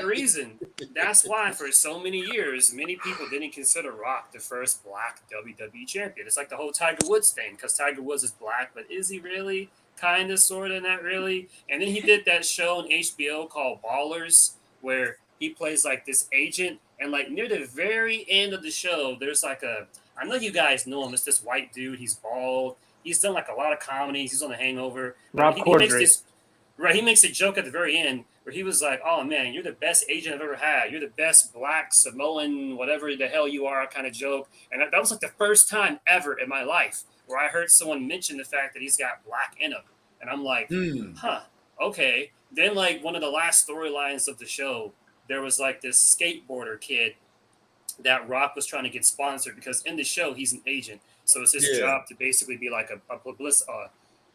reason, that's why for so many years, many people didn't consider Rock the first black WWE champion. It's like the whole Tiger Woods thing, because Tiger Woods is black, but is he really? Kind of, sort of, not really. And then he did that show on HBO called Ballers, where he plays like this agent. And like near the very end of the show, there's like I know you guys know him. It's this white dude. He's bald. He's done like a lot of comedies. He's on The Hangover. Rob He makes Corddry. this right. He makes a joke at the very end where he was like, "Oh man, you're the best agent I've ever had. You're the best black Samoan, whatever the hell you are," kind of joke. And that was like the first time ever in my life where I heard someone mention the fact that he's got black in him, and I'm like, huh, okay. Then like one of the last storylines of the show, there was like this skateboarder kid that Rock was trying to get sponsored because in the show he's an agent, so it's his job to basically be like a publicist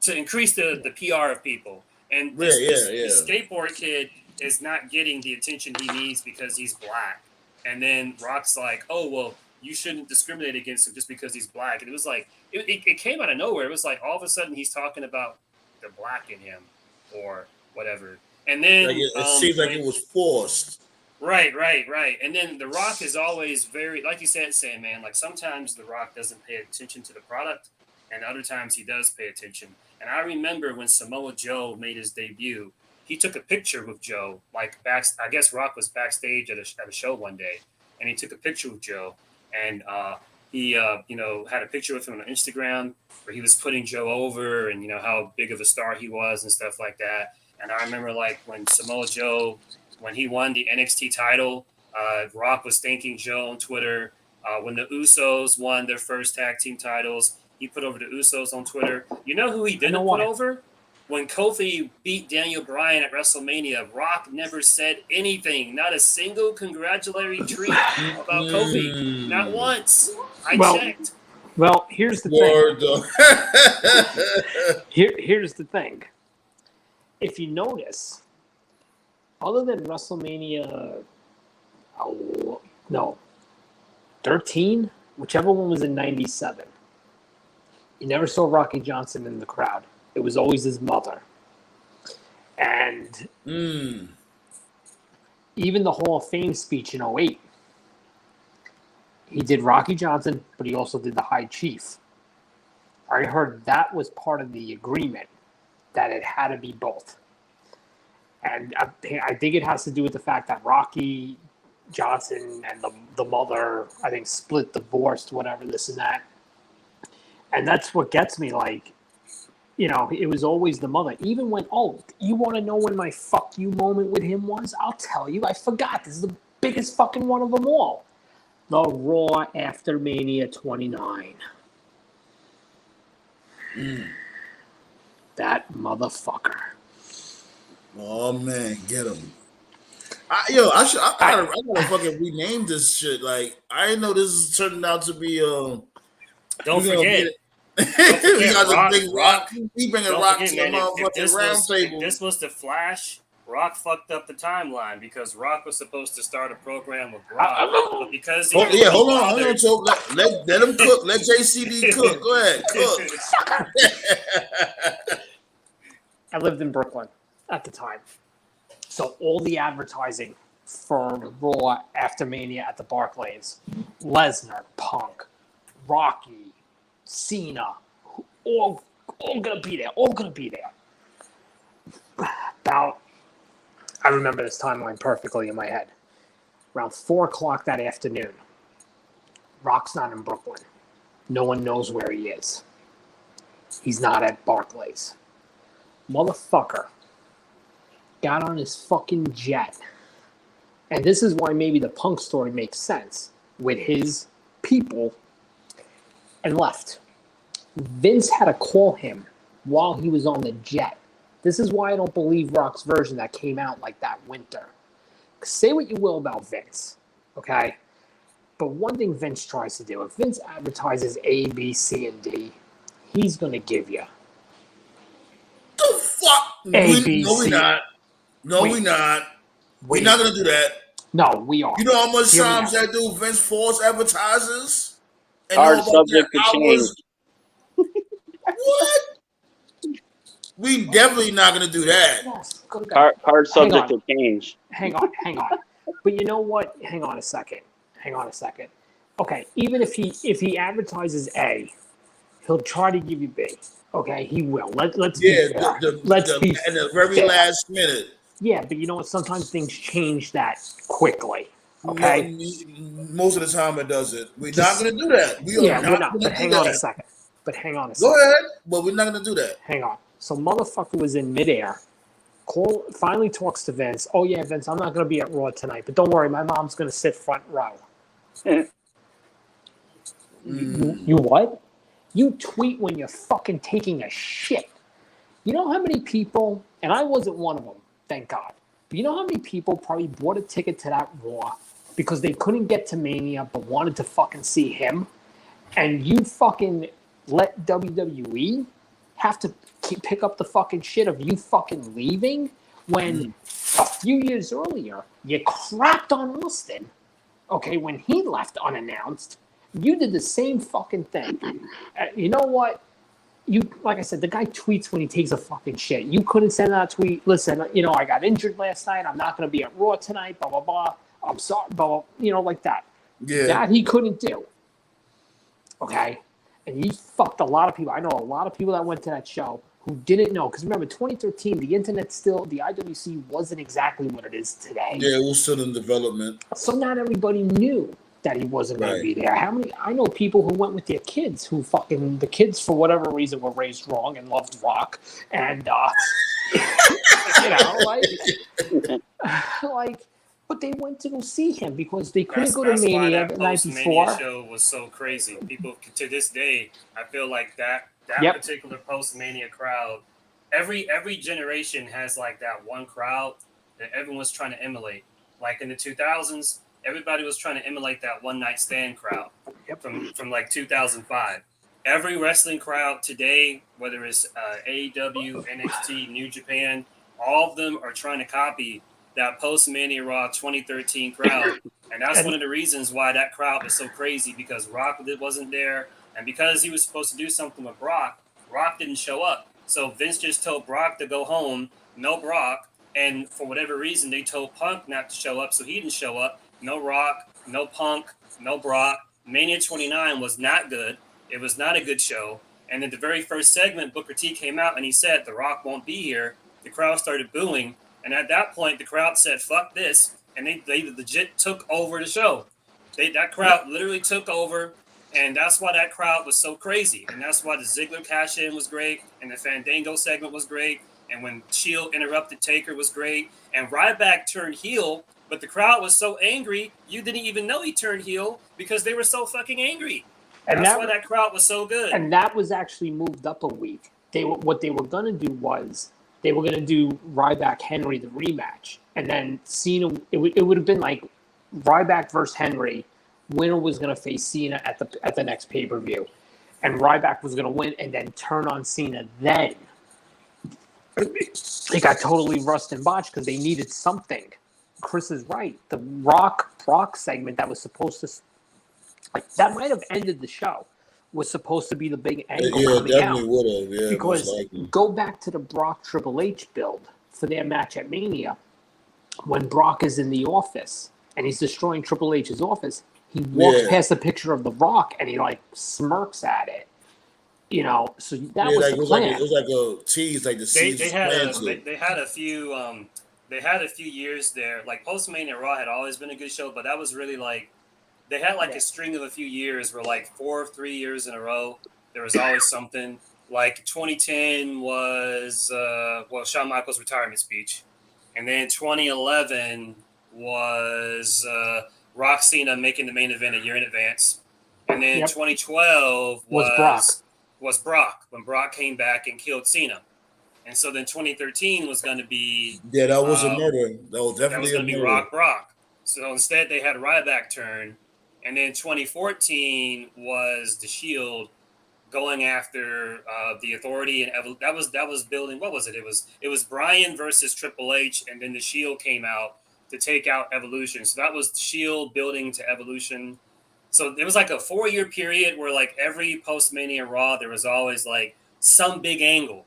to increase the PR of people. And this skateboard kid is not getting the attention he needs because he's black. And then Rock's like, "Oh well, you shouldn't discriminate against him just because he's black." And it was like it came out of nowhere. It was like all of a sudden he's talking about the black in him or whatever. And then like it seems like it was forced. Right. And then The Rock is always very, like you said, Sandman, like sometimes The Rock doesn't pay attention to the product, and other times he does pay attention. And I remember when Samoa Joe made his debut, he took a picture with Joe, like I guess Rock was backstage at a show one day, and he took a picture with Joe, and he had a picture with him on Instagram where he was putting Joe over and how big of a star he was and stuff like that. And I remember like when Samoa Joe, when he won the NXT title, Rock was thanking Joe on Twitter. When the Usos won their first tag team titles, he put over the Usos on Twitter. You know who he didn't put over? When Kofi beat Daniel Bryan at WrestleMania, Rock never said anything. Not a single congratulatory tweet about Kofi. Not once. I checked. Well, here's the thing. Here's the thing. If you notice, other than WrestleMania 13, whichever one was in 97, you never saw Rocky Johnson in the crowd. It was always his mother. And even the Hall of Fame speech in 08, he did Rocky Johnson, but he also did the High Chief. I heard that was part of the agreement, that it had to be both. And I think it has to do with the fact that Rocky Johnson and the mother, I think, split, divorced, whatever, this and that. And that's what gets me, like, it was always the mother. Even when, you want to know when my fuck you moment with him was? I'll tell you. I forgot. This is the biggest fucking one of them all. The Raw after Mania 29. That motherfucker. Oh man, get him! I gotta fucking rename this shit. Like I didn't know this is turning out to be. Don't forget. We got a big Rock. We bringing Rock to the motherfucking Roundtable. If this was the Flash, Rock fucked up the timeline because Rock was supposed to start a program with Rock, but because hold on, so let him cook. Let JCD cook. Go ahead, cook. I lived in Brooklyn at the time, so all the advertising for Raw after Mania at the Barclays, Lesnar, Punk, Rocky, Cena, all gonna be there. All gonna be there. About, I remember this timeline perfectly in my head. Around 4:00 that afternoon, Rock's not in Brooklyn. No one knows where he is. He's not at Barclays. Motherfucker got on his fucking jet. And this is why maybe the Punk story makes sense with his people and left. Vince had to call him while he was on the jet. This is why I don't believe Rock's version that came out like that winter. Say what you will about Vince, okay? But one thing Vince tries to do, if Vince advertises A, B, C, and D, he's going to give you. The fuck? A, B, no, C. we're not. No, we're not. We're not going to do that. No, we are. You know how much times that dude Vince false advertises? And hard subject to change. What? We definitely not going to do that. Yes, hard subject to change. Hang on. But you know what? Hang on a second. Okay, even if he advertises A, he'll try to give you B. Okay, he will. Let's be fair. Let's be in the very last minute. Yeah, but you know what? Sometimes things change that quickly. Okay. Most of the time it doesn't. We're not going to do that. We're not. But hang on a second. But hang on a Go second. ahead, but we're not gonna do that. Hang on. So motherfucker was in midair. Finally talks to Vince. Oh yeah, Vince, I'm not gonna be at Raw tonight, but don't worry, my mom's gonna sit front row. You what? You tweet when you're fucking taking a shit. You know how many people, and I wasn't one of them, thank God. But you know how many people probably bought a ticket to that Raw because they couldn't get to Mania but wanted to fucking see him? And you fucking let WWE have to pick up the fucking shit of you fucking leaving when a few years earlier you crapped on Austin, okay, when he left unannounced. You did the same fucking thing. You know what? Like I said, the guy tweets when he takes a fucking shit. You couldn't send that tweet. Listen, I got injured last night. I'm not going to be at Raw tonight. Blah blah blah. I'm sorry. Blah blah. Like that. Yeah. That he couldn't do. Okay, and he fucked a lot of people. I know a lot of people that went to that show who didn't know. Because remember, 2013, the internet the IWC wasn't exactly what it is today. Yeah, it was still in development. So not everybody knew that he wasn't going to be there. I know people who went with their kids the kids for whatever reason were raised wrong and loved rock. And, but they went to go see him because they couldn't go to Mania the night before. Mania show was so crazy. People to this day, I feel like that particular post-Mania crowd, every generation has like that one crowd that everyone's trying to emulate. Like in the 2000s, everybody was trying to emulate that one night stand crowd from like 2005. Every wrestling crowd today, whether it's AEW, NXT, New Japan, all of them are trying to copy that post-Mania Raw 2013 crowd. And that's one of the reasons why that crowd was so crazy, because Rock wasn't there. And because he was supposed to do something with Brock didn't show up. So Vince just told Brock to go home, no Brock. And for whatever reason, they told Punk not to show up, so he didn't show up. No Rock, no Punk, no Brock. Mania 29 was not good. It was not a good show. And then the very first segment, Booker T came out and he said, The Rock won't be here. The crowd started booing. And at that point, the crowd said, fuck this. And they legit took over the show. That crowd literally took over. And that's why that crowd was so crazy. And that's why the Ziggler cash-in was great. And the Fandango segment was great. And when Shield interrupted Taker was great. And Ryback turned heel. But the crowd was so angry, you didn't even know he turned heel because they were so fucking angry. And that's why that crowd was so good. And that was actually moved up a week. What they were going to do was they were going to do Ryback Henry the rematch, and then Cena. It would have been like Ryback versus Henry. Winner was going to face Cena at the next pay-per-view, and Ryback was going to win and then turn on Cena. Then they got totally rust and botched because they needed something. Chris is right. The Brock segment that was supposed to, that might have ended the show, was supposed to be the big angle coming out. Would have. Yeah, because go back to the Brock Triple H build for their match at Mania, when Brock is in the office and he's destroying Triple H's office, he walks past a picture of The Rock and he smirks at it. So that was the plan. It was like a tease, like the seeds. They had a few years there. Like post-Mania Raw had always been a good show, but that was really they had a string of a few years where 4 or 3 years in a row there was always something. Like 2010 was Shawn Michaels' retirement speech, and then 2011 was Rock Cena making the main event a year in advance, and then 2012 was Brock when Brock came back and killed Cena. And so then 2013 was going to be... Yeah, that was a murder. That was definitely going to be Brock. So instead they had Ryback turn. And then 2014 was the Shield going after the Authority. And that was building... What was it? It was Bryan versus Triple H, and then the Shield came out to take out Evolution. So that was the Shield building to Evolution. So it was a 4-year period where every post-Mania Raw, there was always some big angle.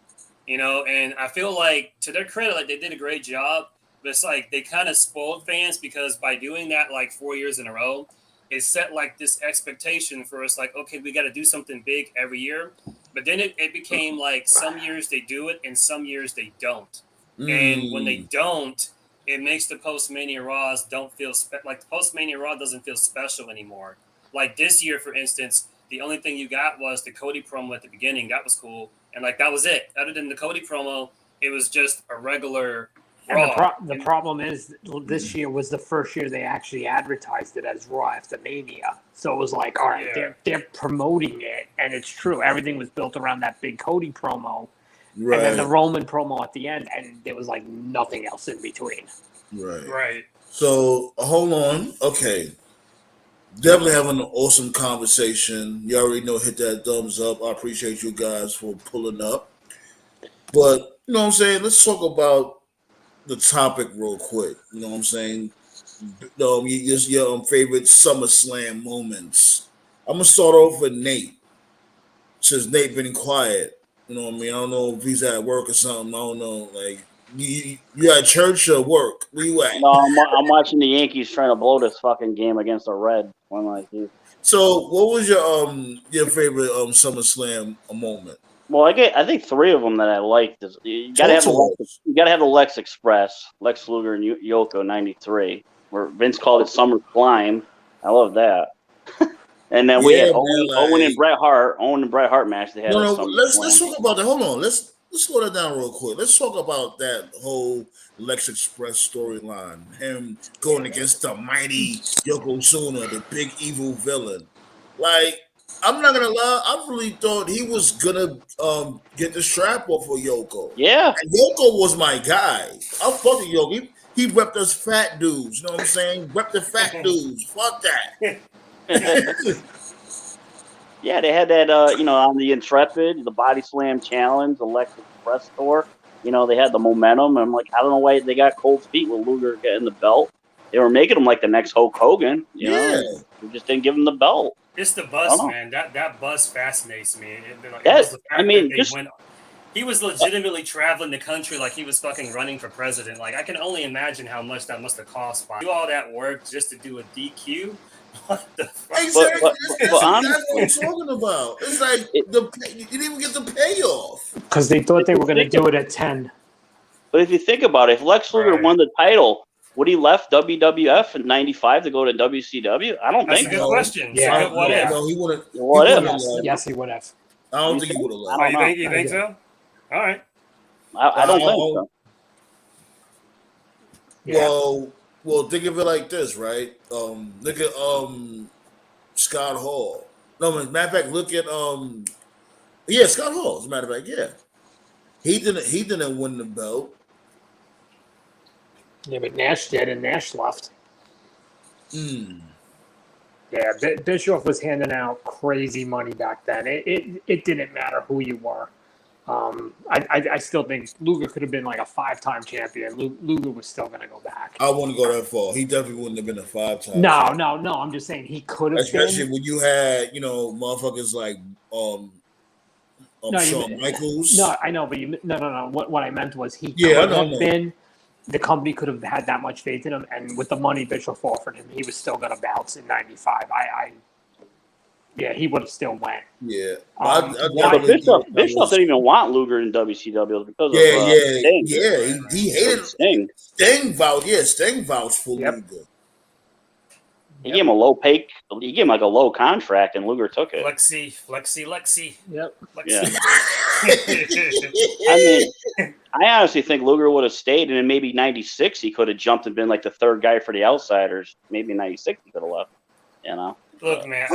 And I feel to their credit, they did a great job, but it's they kind of spoiled fans because by doing that 4 years in a row, it set this expectation for us, okay, we got to do something big every year. But then it became some years they do it and some years they don't. And when they don't, it makes the post-Mania Raws don't feel the post-Mania Raw doesn't feel special anymore. Like this year, for instance, the only thing you got was the Cody promo at the beginning. That was cool, and like that was it. Other than the Cody promo, it was just a regular And Raw. the problem is this year was the first year they actually advertised it as Raw after Mania. So it was like, all right, they're promoting it, and it's true. Everything was built around that big Cody promo, and then the Roman promo at the end, and there was like nothing else in between. Right. So hold on. Okay. Definitely having an awesome conversation. You already know, hit that thumbs up. I appreciate you guys for pulling up. But, you know what I'm saying? Let's talk about the topic real quick. You know what I'm saying? Your favorite SummerSlam moments. I'm going to start off with Nate. Since Nate been quiet. You know what I mean? I don't know if he's at work or something. I don't know. Like, you at church or work? Where you at? No, I'm watching the Yankees trying to blow this fucking game against the Reds. So, what was your favorite SummerSlam moment? Well, I think three of them that I liked. You gotta have the Lex Express, Lex Luger and Yoko '93, where Vince called it Summer Slime. I love that. And then we had Owen and Bret Hart match. They had let's talk about that. Hold on, let's slow that down real quick. Let's talk about that whole Lex Express storyline. Him going against the mighty Yokozuna, the big evil villain. Like, I'm not gonna lie, I really thought he was gonna get the strap off of Yoko. Yeah, and Yoko was my guy. I'm fucking Yoko. He repped us fat dudes. You know what I'm saying? Rep the fat dudes. Fuck that. Yeah, they had that, on the Intrepid, the Body Slam Challenge, the Lex Express tour. They had the momentum. And I'm like, I don't know why they got cold feet with Luger getting the belt. They were making him like the next Hulk Hogan. You know, they just didn't give him the belt. It's the buzz, man. That buzz fascinates me. He was legitimately traveling the country like he was fucking running for president. Like, I can only imagine how much that must have cost. Do all that work just to do a DQ. What the fuck? Exactly. That's what I'm talking about. It's like you didn't even get the payoff because they thought they were going to do it at 10. But if you think about it, if Lex Luger won the title, would he left WWF in '95 to go to WCW? I don't think so. That's a good question. Yeah. What if? No, he would have. What if? Yes, he would have. I don't think he would have left. You think so? All right. I don't think so. Yeah. Well, think of it like this, right? Look at Scott Hall. No, matter of fact, look at Scott Hall. As a matter of fact, yeah, he didn't win the belt. Yeah, but Nash did, and Nash left. Yeah, Bischoff was handing out crazy money back then. It didn't matter who you were. I still think Luger could have been like a 5-time champion. Luger was still going to go back. I wouldn't go that far. He definitely wouldn't have been a 5-time. No. champion. I'm just saying he could have. Especially when you had motherfuckers like Shawn Michaels. No, I know, but no. What I meant was he could have been. The company could have had that much faith in him, and with the money Bischoff offered him, he was still going to bounce in '95. He would have still went. Yeah, but Bischoff didn't even want Luger in WCW because of Sting. Yeah, he hated Sting. Sting vouched for Luger. He gave him a low pay. He gave him like a low contract, and Luger took it. Lexi. Yep. Lexi. I mean, I honestly think Luger would have stayed, and in maybe '96 he could have jumped and been like the third guy for the Outsiders. Maybe in '96 he could have left. Look, man.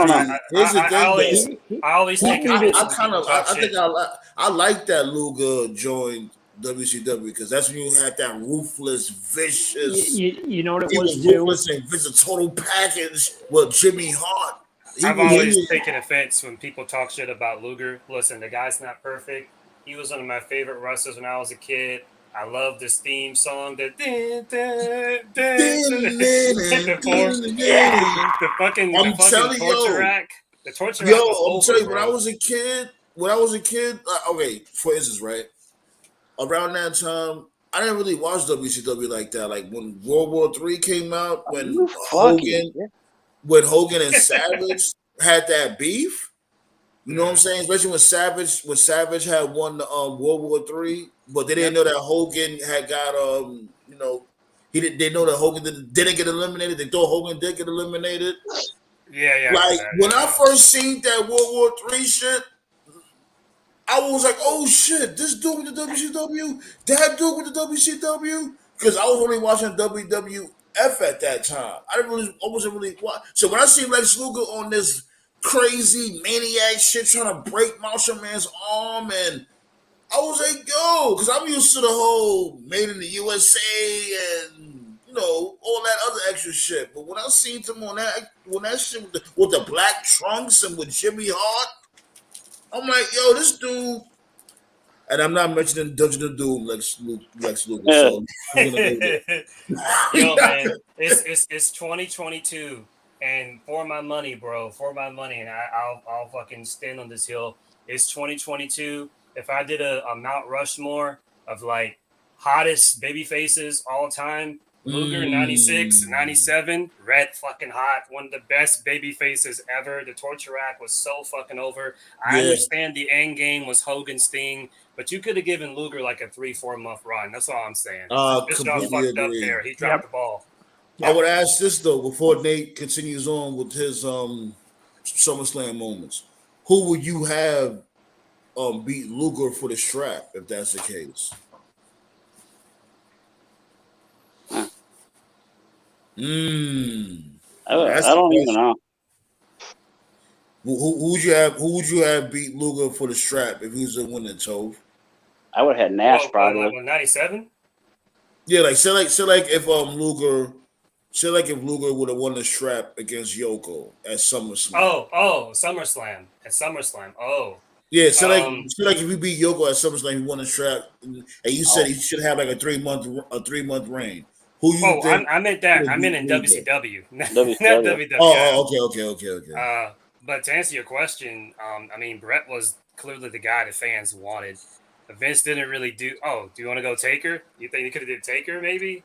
I like that Luger joined WCW because that's when you had that ruthless, vicious. You know what it he was? Ruthless and vicious total package with Jimmy Hart. I've always taken offense when people talk shit about Luger. Listen, the guy's not perfect. He was one of my favorite wrestlers when I was a kid. I love this theme song. The fucking torture rack. The torture rack. I'm telling you, when I was a kid, okay, for instance, right? Around that time, I didn't really watch WCW like that. Like when World War III came out, when Hogan and Savage had that beef. You know what I'm saying? Especially when Savage had won the World War III, but they didn't know that Hogan had got they know that Hogan didn't get eliminated. They thought Hogan did get eliminated. Yeah. Like when I first seen that World War III shit, I was like, "Oh shit, this dude with the WCW, that dude with the WCW," because I was only watching WWF at that time. I wasn't really watching. So when I see Lex Luger on this crazy maniac shit trying to break Marshall Man's arm, and I was like, "Yo," because I'm used to the whole made in the USA and all that other extra shit. But when I seen him on that shit with the black trunks and with Jimmy Hart. I'm like, yo, this dude, and I'm not mentioning Dungeon of Doom, Lex Luger. So I'm gonna go there. Yo, man, it's 2022, and for my money, bro, for my money, and I'll fucking stand on this hill. It's 2022. If I did a Mount Rushmore of like hottest baby faces all time, Luger 96, 97, red fucking hot, one of the best baby faces ever. The torture rack was so fucking over. I understand the end game was Hogan Sting, but you could have given Luger like a 3-4 month run. That's all I'm saying. This got fucked agree. up there. He dropped the ball. I would ask this though before Nate continues on with his SummerSlam moments. Who would you have beat Luger for the strap if that's the case? I don't even know. Who would you have beat Luger for the strap if he was a winner, Tove? I would have had Nash probably. 97? Yeah, like say like if Luger would have won the strap against Yoko at SummerSlam. Oh, SummerSlam. At SummerSlam. Oh. Yeah, so like if you beat Yoko at SummerSlam, you won the strap, and you said he should have like a 3-month reign. Who you think? I meant that. I meant in WCW. Not WCW. WWE. Okay. But to answer your question, I mean, Brett was clearly the guy the fans wanted. Vince didn't really do. Oh, do you want to go Taker? You think you could have did Taker maybe?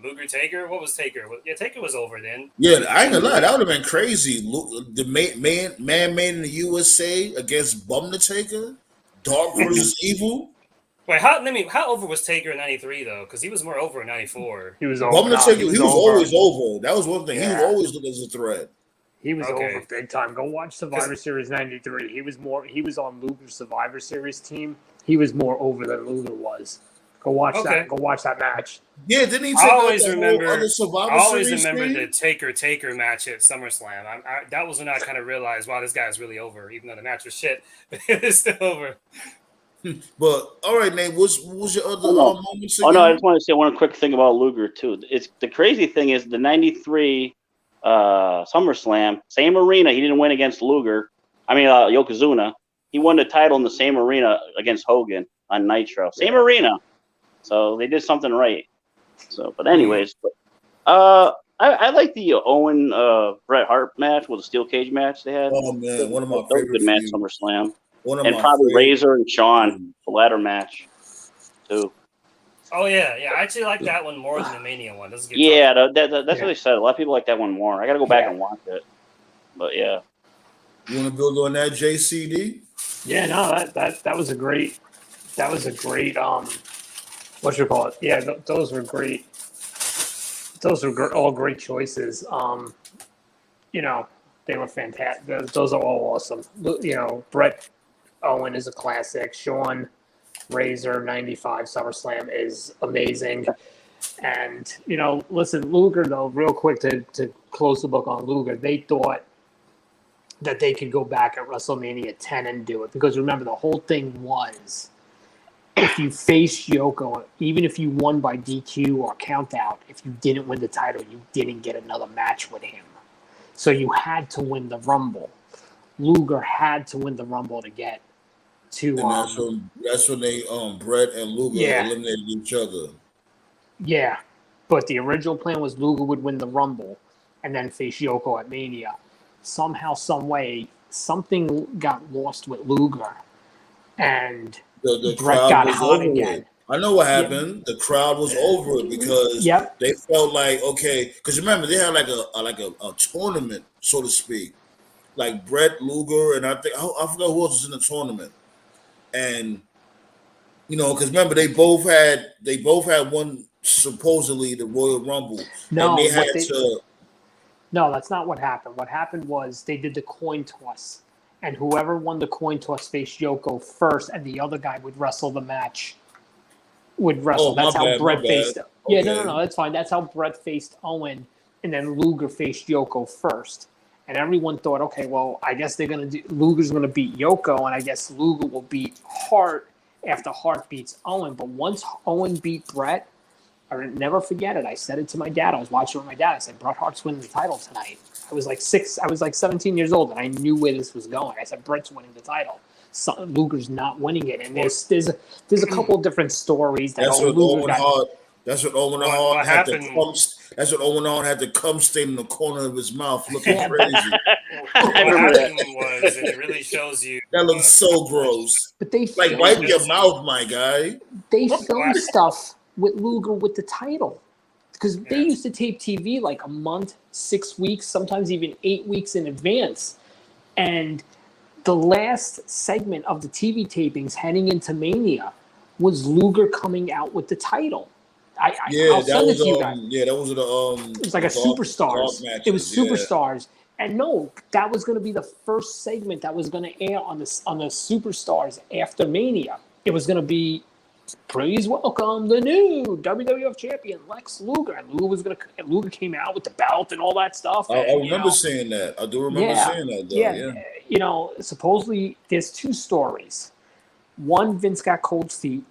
Luger Taker? What was Taker? Yeah, Taker was over then. Yeah, I ain't gonna lie, that would have been crazy. The man made in the USA against Bum the Taker, Dark versus Evil. Wait, how over was Taker in '93 though? Because he was more over in '94. He was over. Bum the Taker, he was always over. That was one thing. Yeah. He was always looked as a threat. He was over big time. Go watch Survivor Series '93. He was on Luger's Survivor Series team. He was more over than Luger was. Go watch that. Go watch that match. Yeah, didn't he? I always remember the Taker match at SummerSlam. That was when I kind of realized, wow, this guy's really over. Even though the match was shit, but it was still over. But all right, Nate, what was your other moments? Again? Oh no, I just want to say one quick thing about Luger too. It's the crazy thing is the '93 SummerSlam, same arena. He didn't win against Luger. I mean Yokozuna. He won the title in the same arena against Hogan on Nitro. Same arena. So they did something right. So, but anyways, I like the Owen Bret Hart match with the steel cage match they had. Oh man, one of my favorite good match SummerSlam. And probably Razor and Shawn, the ladder match too. Oh yeah. I actually like that one more than the Mania one. That's what they said. A lot of people like that one more. I got to go back and watch it. But yeah. You want to build on that, JCD? Yeah, no, that was a great. What you call it? Yeah, those were great. Those were all great choices. They were fantastic. Those are all awesome. Bret Owen is a classic. Shawn Razor 95 SummerSlam is amazing. And listen, Luger though, real quick to close the book on Luger, they thought that they could go back at WrestleMania 10 and do it because remember the whole thing was. If you faced Yoko, even if you won by DQ or countout, if you didn't win the title, you didn't get another match with him. So you had to win the Rumble. Luger had to win the Rumble to get to. And that's when they Bret and Luger eliminated each other. Yeah, but the original plan was Luger would win the Rumble and then face Yoko at Mania. Somehow, some way, something got lost with Luger, and. The crowd got hot again. I know what happened. The crowd was over it because they felt like because remember they had like a tournament, so to speak, like Bret Luger and I forgot who else was in the tournament, and because remember they both had one supposedly the Royal Rumble. No, and they had to. No, that's not what happened. What happened was they did the coin toss, and whoever won the coin toss faced Yoko first, and the other guy would wrestle the match. Would wrestle. Oh, That's how my Brett bad. faced. Yeah, Okay. no, that's fine. That's how Brett faced Owen, and then Luger faced Yoko first. And everyone thought, okay, well, I guess Luger's gonna beat Yoko, and I guess Luger will beat Hart after Hart beats Owen. But once Owen beat Brett, I'll never forget it. I said it to my dad. I was watching with my dad. I said, Bret Hart's winning the title tonight. I was like 17 years old, and I knew where this was going. I said, Bret's winning the title. Luger's not winning it. And there's a couple of different stories that Luger got. That's what Owen Hart had to come. That's what Owen Hart had to cum stain in the corner of his mouth, looking crazy. What happened was it really shows you that looks so gross. But they like wipe your mouth, my guy. They filmed stuff with Luger with the title because they used to tape TV like a month, 6 weeks, sometimes even 8 weeks in advance, and the last segment of the TV tapings heading into Mania was Luger coming out with the title. I'll send it to you guys. That was the it was like a Superstars. It was Superstars, and no, that was going to be the first segment that was going to air on the Superstars after Mania. It was going to be, please welcome the new WWF champion Lex Luger, and Luger came out with the belt and all that stuff. I remember saying that. I do remember saying that. Though. Yeah, supposedly there's two stories. One, Vince got cold feet.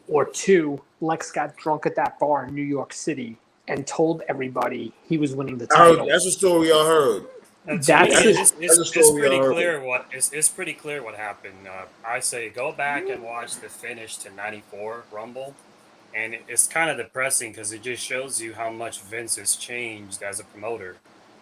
Or two, Lex got drunk at that bar in New York City and told everybody he was winning the title. That's a story I heard. It's pretty clear what happened. I say go back and watch the finish to '94 Rumble, and it's kind of depressing because it just shows you how much Vince has changed as a promoter.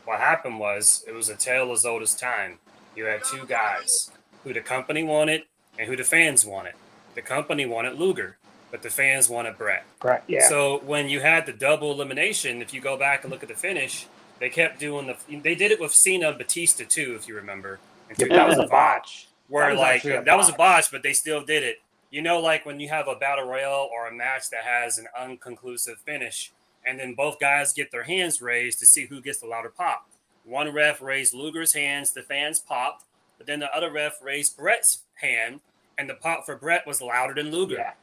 What happened was it was a tale as old as time. You had two guys who the company wanted and who the fans wanted. The company wanted Luger, but the fans wanted Brett. Right, yeah. So when you had the double elimination, if you go back and look at the finish, they kept doing they did it with Cena and Batista too, if you remember. That was a botch. That was a botch, but they still did it. Like when you have a battle royale or a match that has an unconclusive finish, and then both guys get their hands raised to see who gets the louder pop. One ref raised Luger's hands, the fans popped, but then the other ref raised Brett's hand, and the pop for Brett was louder than Luger. Yeah.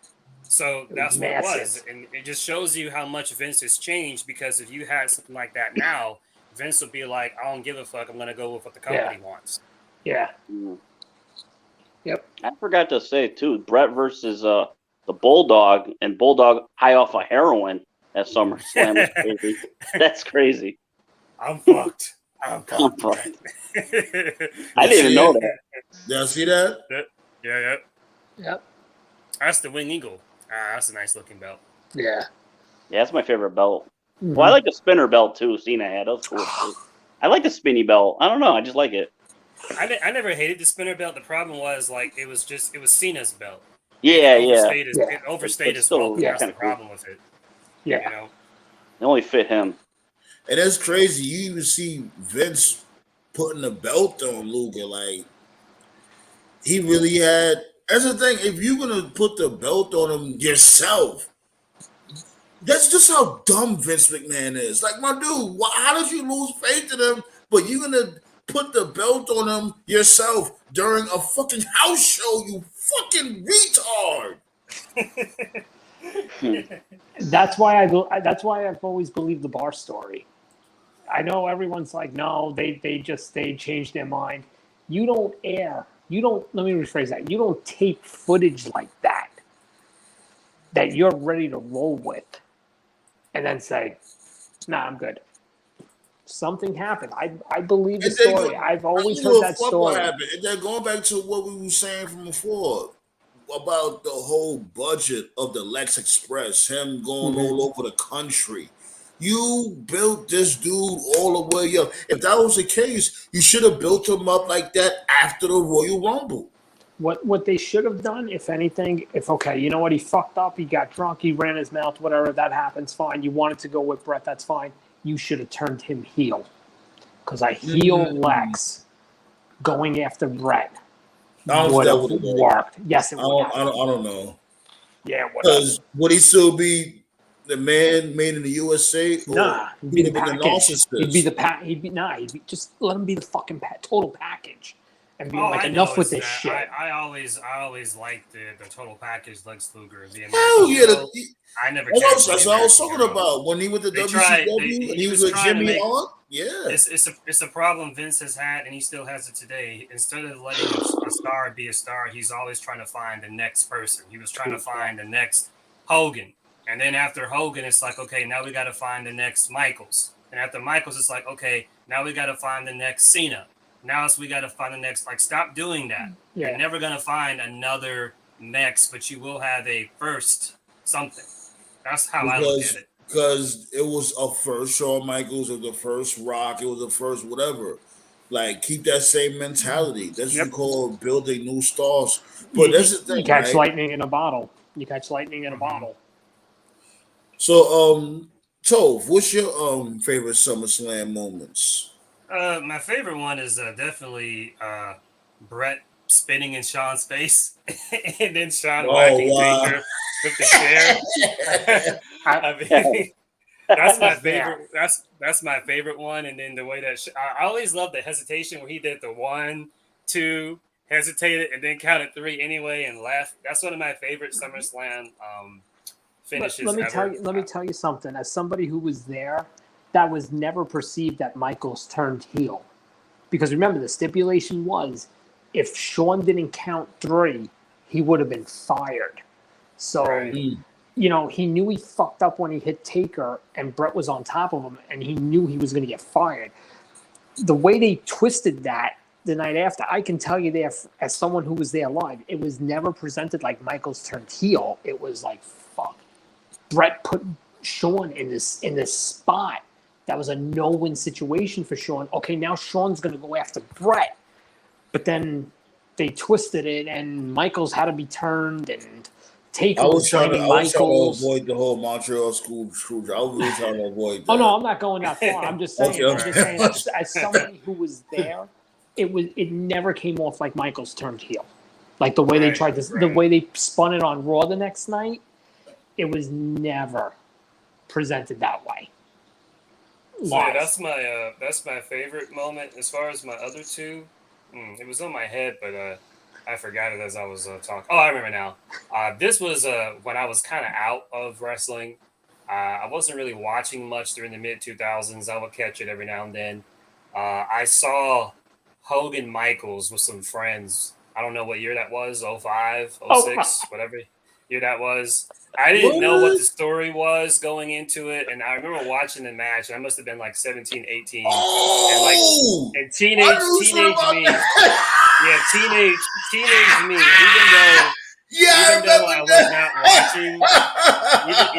So that's what it was. And it just shows you how much Vince has changed, because if you had something like that now, Vince would be like, I don't give a fuck. I'm going to go with what the company wants. Yeah. Yep. I forgot to say, too, Brett versus the Bulldog, and Bulldog high off of heroin at SummerSlam was crazy. That's crazy. I'm fucked. I'm fucked. I didn't even know that. Did I see that? Yep. That's the Wing Eagle. That's a nice looking belt. Yeah. Yeah, that's my favorite belt. Mm-hmm. Well, I like the spinner belt too. Cena had. That was cool too. I like the spinny belt. I don't know. I just like it. I never hated the spinner belt. The problem was it was Cena's belt. It overstayed his welcome. That's the problem with it. Yeah. It only fit him. And that's crazy. You even see Vince putting the belt on Luger. Like, he really had. That's the thing. If you're going to put the belt on him yourself, that's just how dumb Vince McMahon is. Like, my dude, how did you lose faith in him, but you're going to put the belt on him yourself during a fucking house show, you fucking retard. That's why I've always believed the bar story. I know everyone's like, no, they changed their mind. You don't air. Let me rephrase that. You don't tape footage like that you're ready to roll with, and then say, nah, I'm good. Something happened. I believe the story. I've always heard that story. What happened? And then going back to what we were saying from before about the whole budget of the Lex Express, him going all over the country. You built this dude all the way up. If that was the case, you should have built him up like that after the Royal Rumble. What they should have done, if anything, you know what, he fucked up, he got drunk, he ran his mouth, whatever, that happens, fine. You wanted to go with Brett, that's fine. You should have turned him heel. Because a heel Lex going after Brett would have worked. Yes, it would have. I don't know. Yeah, because would he still be the man made in the USA? Nah, Or he'd be the he'd have been the package. narcissist? He'd be the He'd be just let him be the fucking total package, and be like I enough know with it's this that. shit. I always liked the total package Lex Luger. The Hell American yeah! hero. I never cared for the That's what I was American talking hero. about when he went to They WCW and he he was was with trying to Jimmy make. Hart. Yeah, It's a problem Vince has had, and he still has it today. Instead of letting a star be a star, he's always trying to find the next person. He was trying to find the next Hogan, and then after Hogan, it's like, okay, now we got to find the next Michaels, and after Michaels, it's like, okay, now we got to find the next Cena. Now we got to find the next. Like, stop doing that. Yeah. You're never gonna find another next, but you will have a first something. That's how I look at it. because it was a first Shawn Michaels, it was the first Rock, it was the first whatever. Like, keep that same mentality. That's what you call building new stars. But that's the thing, you catch right? lightning in a bottle. You catch lightning in a bottle. So, Tove, what's your favorite SummerSlam moments? My favorite one is definitely Brett spinning in Sean's face, and then Sean whacking Taker with the chair. I mean, that's my favorite. That's my favorite one. And then the way that I always love the hesitation where he did the 1, 2, hesitated, and then counted 3 anyway and left. That's one of my favorite SummerSlam finishes. Let me tell you something. As somebody who was there, that was never perceived that Michaels turned heel. Because remember, the stipulation was if Shawn didn't count 3, he would have been fired. So, you know, he knew he fucked up when he hit Taker and Brett was on top of him, and he knew he was going to get fired. The way they twisted that the night after, I can tell you there, as someone who was there live, it was never presented like Michaels turned heel. It was like, fuck. Brett put Shawn in this spot. That was a no-win situation for Shawn. Okay, now Shawn's going to go after Brett. But then they twisted it, and Michaels had to be turned, and Taker was trying to avoid the whole Montreal school. I was really trying to avoid that. Oh, no, I'm not going that far. I'm just saying, as somebody who was there, it never came off like Michaels turned heel. Like the way they tried to, the way they spun it on Raw the next night, it was never presented that way. So yeah, that's my favorite moment. As far as my other two, it was on my head, but I forgot it as I was talking. Oh, I remember now. This was when I was kind of out of wrestling. I wasn't really watching much during the mid-2000s. I would catch it every now and then. I saw Hogan Michaels with some friends. I don't know what year that was, 05, 06, whatever year that was. I didn't know what the story was going into it, and I remember watching the match, and I must have been like 17, 18. And teenage me. Yeah, teenage me, even though I was not watching,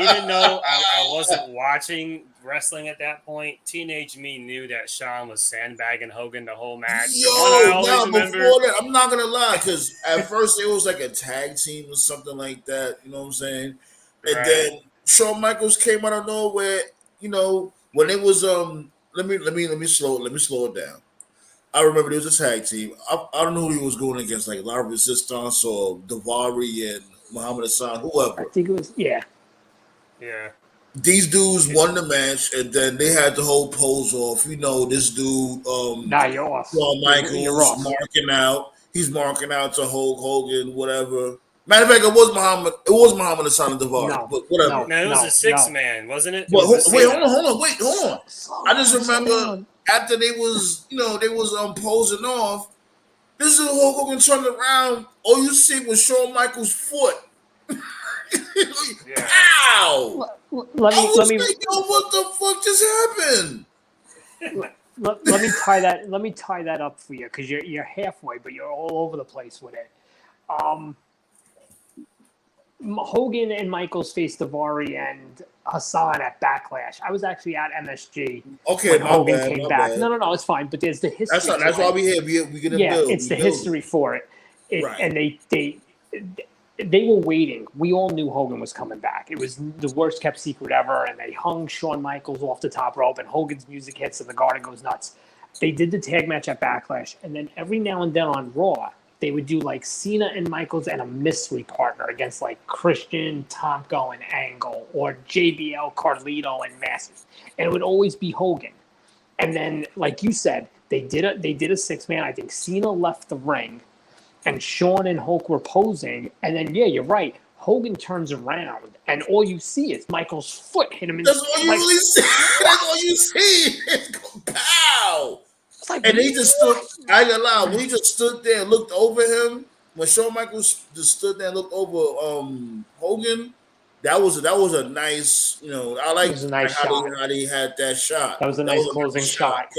even though I wasn't watching wrestling at that point, teenage me knew that Shawn was sandbagging Hogan the whole match. Before that, I'm not gonna lie, because at first it was like a tag team or something like that. You know what I'm saying? And then Shawn Michaels came out of nowhere. You know, when it was let me slow it down. I remember there was a tag team. I don't know who he was going against, like La Resistance or Daivari and Muhammad Hassan, whoever. I think it was, yeah. These dudes won the match, and then they had the whole pose off. You know, this dude, you're off. Shawn Michaels marking out. He's marking out to Hulk Hogan, whatever. Matter of fact, it was Muhammad Hassan and Daivari, but whatever. No, it was a 6-man, wasn't it? But hold on. I just remember after they was posing off, this is Hulk Hogan turned around. All you see was Shawn Michaels' foot. Ow! Let me what the fuck just happened? Let me tie that up for you, because you're halfway, but you're all over the place with it. Hogan and Michaels faced Daivari and Hassan at Backlash. I was actually at MSG when Hogan came back. No, it's fine. But there's the history. That's why we here. We gonna build. It's the history for it. And they were waiting. We all knew Hogan was coming back. It was the worst kept secret ever. And they hung Shawn Michaels off the top rope, and Hogan's music hits, and the Garden goes nuts. They did the tag match at Backlash, and then every now and then on Raw, they would do like Cena and Michaels and a mystery partner against like Christian, Tomko, and Angle, or JBL, Carlito, and Massive, and it would always be Hogan. And then, like you said, they did a 6-man. I think Cena left the ring, and Shawn and Hulk were posing, and then you're right. Hogan turns around, and all you see is Michael's foot hit him in the That's all you really see. That's all you see. It's go pow. like, And he just stood. I ain't gonna lie. When he just stood there and looked over him, when Shawn Michaels just stood there and looked over Hogan, that was a nice. I like how he had that shot. That was a nice closing shot.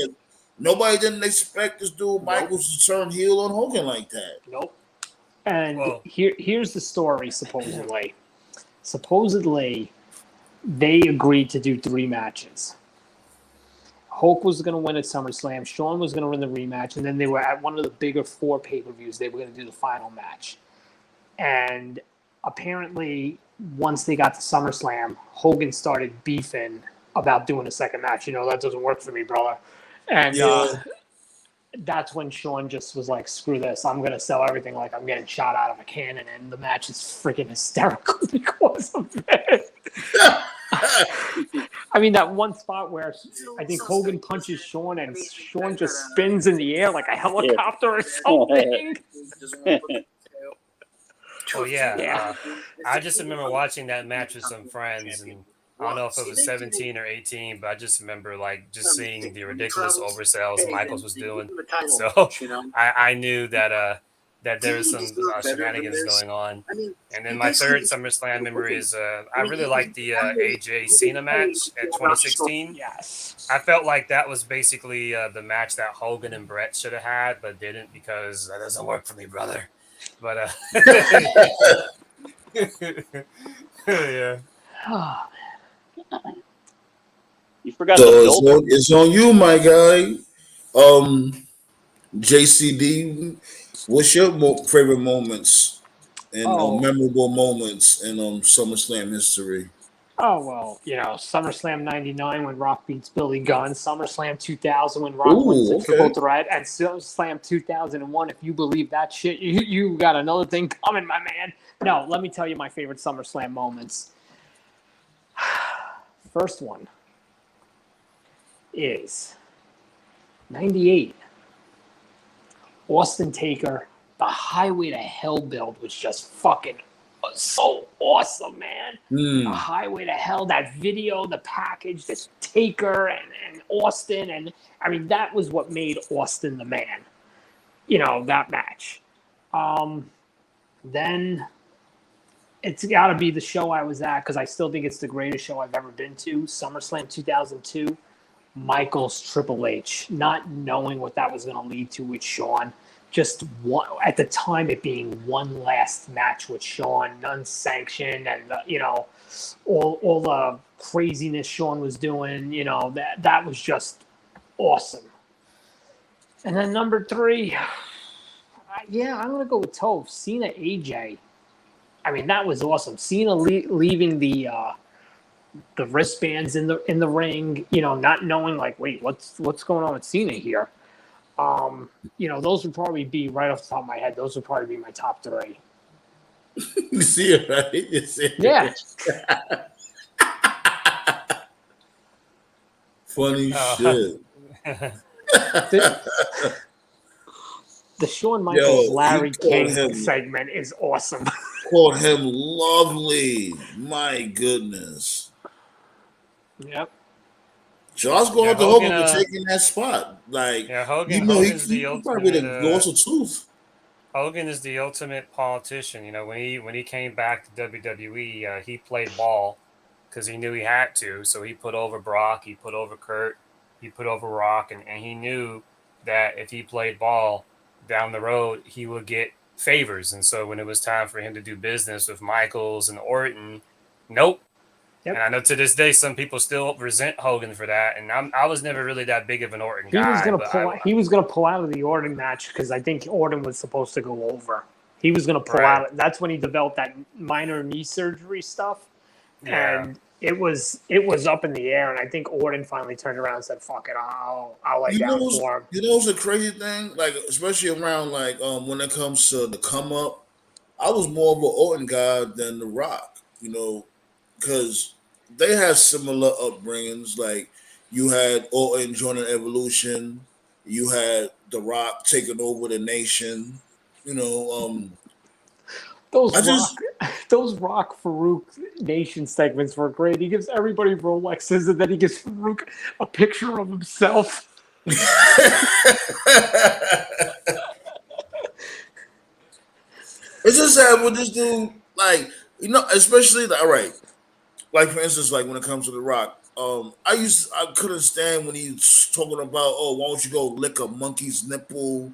Nobody didn't expect this dude Michaels to turn heel on Hogan like that. Nope. And here's the story, supposedly. Supposedly, they agreed to do 3 matches. Hulk was going to win at SummerSlam. Shawn was going to win the rematch. And then they were at one of the bigger 4 pay-per-views. They were going to do the final match. And apparently, once they got to SummerSlam, Hogan started beefing about doing a second match. That doesn't work for me, brother. And that's when Shawn just was like, screw this. I'm going to sell everything like I'm getting shot out of a cannon. And the match is freaking hysterical because of it. I mean, that one spot where I think Hogan punches Shawn and Shawn just spins in the air like a helicopter or something. Oh, yeah. I just remember watching that match with some friends, and I don't know if it was 17 or 18, but I just remember just seeing the ridiculous oversells Michaels was doing. So I knew that there was some shenanigans going on. And then my third SummerSlam memory is I really liked the AJ Cena match at 2016. Yes. I felt like that was basically the match that Hogan and Brett should have had, but didn't, because that doesn't work for me, brother. But yeah. You forgot it's on you, my guy. JCD, what's your favorite moments and memorable moments in SummerSlam history? Oh, well, SummerSlam 99 when Rock beats Billy Gunn, SummerSlam 2000 when Rock wins the Triple Threat, and SummerSlam 2001. If you believe that shit, you got another thing coming, my man. No, let me tell you my favorite SummerSlam moments. First one is 98. Austin Taker, the Highway to Hell build was just fucking so awesome, man. The Highway to Hell, that video, the package, this Taker and Austin, and I mean that was what made Austin the man. That match. Then it's got to be the show I was at, because I still think it's the greatest show I've ever been to. SummerSlam 2002, Michaels Triple H. Not knowing what that was going to lead to with Shawn. Just one, at the time, it being one last match with Shawn, unsanctioned, and all the craziness Shawn was doing. That was just awesome. And then number 3, I'm gonna go with Toph. Cena AJ. I mean, that was awesome. Cena leaving the wristbands in the ring. Not knowing wait, what's going on with Cena here. Those would probably be right off the top of my head. Those would probably be my top 3. You see it, right? You see it. Yeah. Funny shit. The Shawn Michaels Larry King segment is awesome. Called him lovely. My goodness. Yep. Josh going to Hogan for taking that spot. Hogan's the ultimate lost a tooth. Hogan is the ultimate politician. When he came back to WWE, he played ball because he knew he had to. So he put over Brock, he put over Kurt, he put over Rock, and he knew that if he played ball down the road, he would get favors. And so when it was time for him to do business with Michaels and Orton, nope. Yep. And I know to this day, some people still resent Hogan for that. And I was never really that big of an Orton guy. He was going to pull out of the Orton match because I think Orton was supposed to go over. He was going to pull out. That's when he developed that minor knee surgery stuff. Yeah. And it was up in the air, and I think Orton finally turned around and said, "Fuck it, I'll lay down for him." You know what's a crazy thing? Like, especially around like when it comes to the come up, I was more of an Orton guy than The Rock. You know, because they had similar upbringings. Like, you had Orton joining Evolution, you had The Rock taking over the Nation. You know, Those Rock Farouk Nation segments were great. He gives everybody Rolexes, and then he gives Farouk a picture of himself. It's just sad with this dude, like, you know, especially all right. Like, for instance, like when it comes to The Rock, I couldn't stand when he's talking about, oh, why don't you go lick a monkey's nipple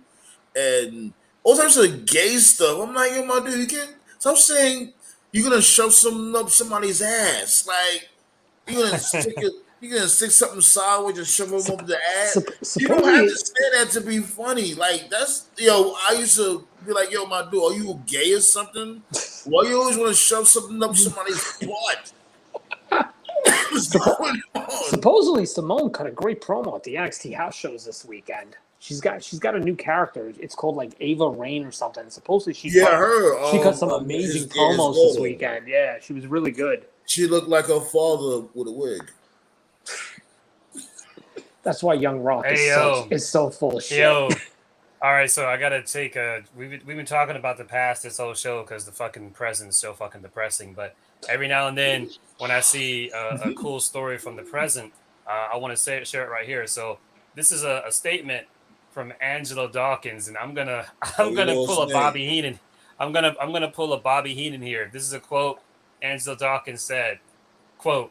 and all types of gay stuff. I'm like, yo, my dude, you can't stop saying you're gonna shove something up somebody's ass. Like, you're gonna stick something sideways and shove them up the ass. You don't have to say that to be funny. Like, that's, yo, I used to be like, yo, my dude, are you gay or something? Why you always want to shove something up somebody's butt? Supposedly Simone cut a great promo at the NXT house shows this weekend. She's got a new character. It's called like Ava Rain or something. Supposedly she cut some amazing promos this weekend. Yeah, she was really good. She looked like her father with a wig. That's why Young Rock is so full of shit. Yo. All right, so I gotta take a. We've been talking about the past this whole show because the fucking present's so fucking depressing. But every now and then, when I see a cool story from the present, I want to share it right here. So this is a statement from Angelo Dawkins, and I'm gonna pull a Bobby Heenan. I'm gonna pull a Bobby Heenan here. This is a quote Angelo Dawkins said. Quote: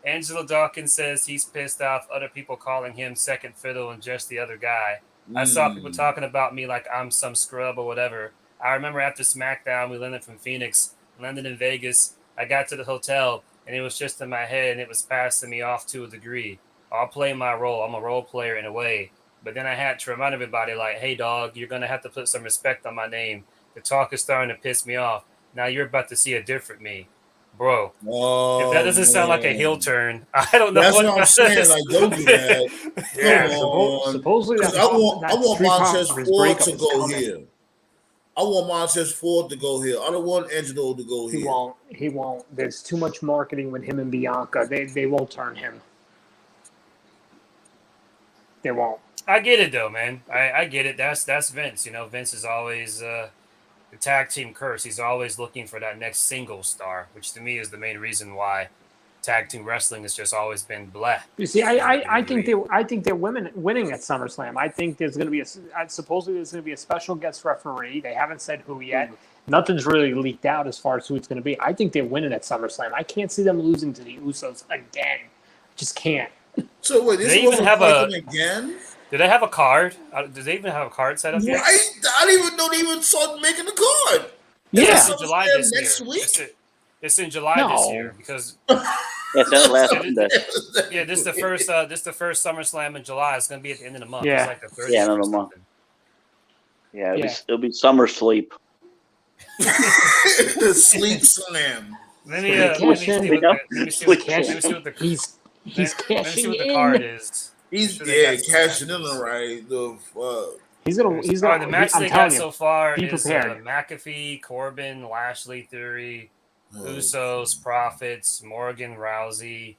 Angelo Dawkins says he's pissed off other people calling him second fiddle and just the other guy. I saw people talking about me like I'm some scrub or whatever. I remember after SmackDown, we landed from Phoenix, landed in Vegas. I got to the hotel, and it was just in my head, and it was passing me off to a degree. I'll play my role. I'm a role player in a way. But then I had to remind everybody, like, hey, dog, you're going to have to put some respect on my name. The talk is starting to piss me off. Now you're about to see a different me. Bro, if that doesn't sound like a heel turn, I don't know. That's what I'm saying. Like, don't do that. Yeah, supposedly I want Montez Ford to go here. I want Montez Ford to go here. I don't want Angelo to go here. He won't. There's too much marketing with him and Bianca. They won't turn him. They won't. I get it though, man. I get it. That's Vince. You know, Vince is always the tag team curse. He's always looking for that next single star, which to me is the main reason why tag team wrestling has just always been bleh. You see, I think they're winning at SummerSlam. I think there's going to be supposedly there's going to be a special guest referee. They haven't said who yet. Nothing's really leaked out as far as who it's going to be. I think they're winning at SummerSlam. I can't see them losing to the Usos again. Just can't. So wait, this even have again? Do they have a card? Do they even have a card set up yet? I didn't even know they even started making the card. Yeah, it's in July this next year. Week? It's in July this year because It's that last Sunday. yeah, this is the first SummerSlam in July. It's going to be at the end of the month. Yeah. It's like the 30th. Yeah, end of the month. Yeah, it'll be Summer Sleep. The Sleep Slam. Let me see what the he's cashing in. Card is. He's cashing in, right? He's gonna. The match they got so far be is prepared. McAfee, Corbin, Lashley, Theory, Usos, Profits, Morgan, Rousey,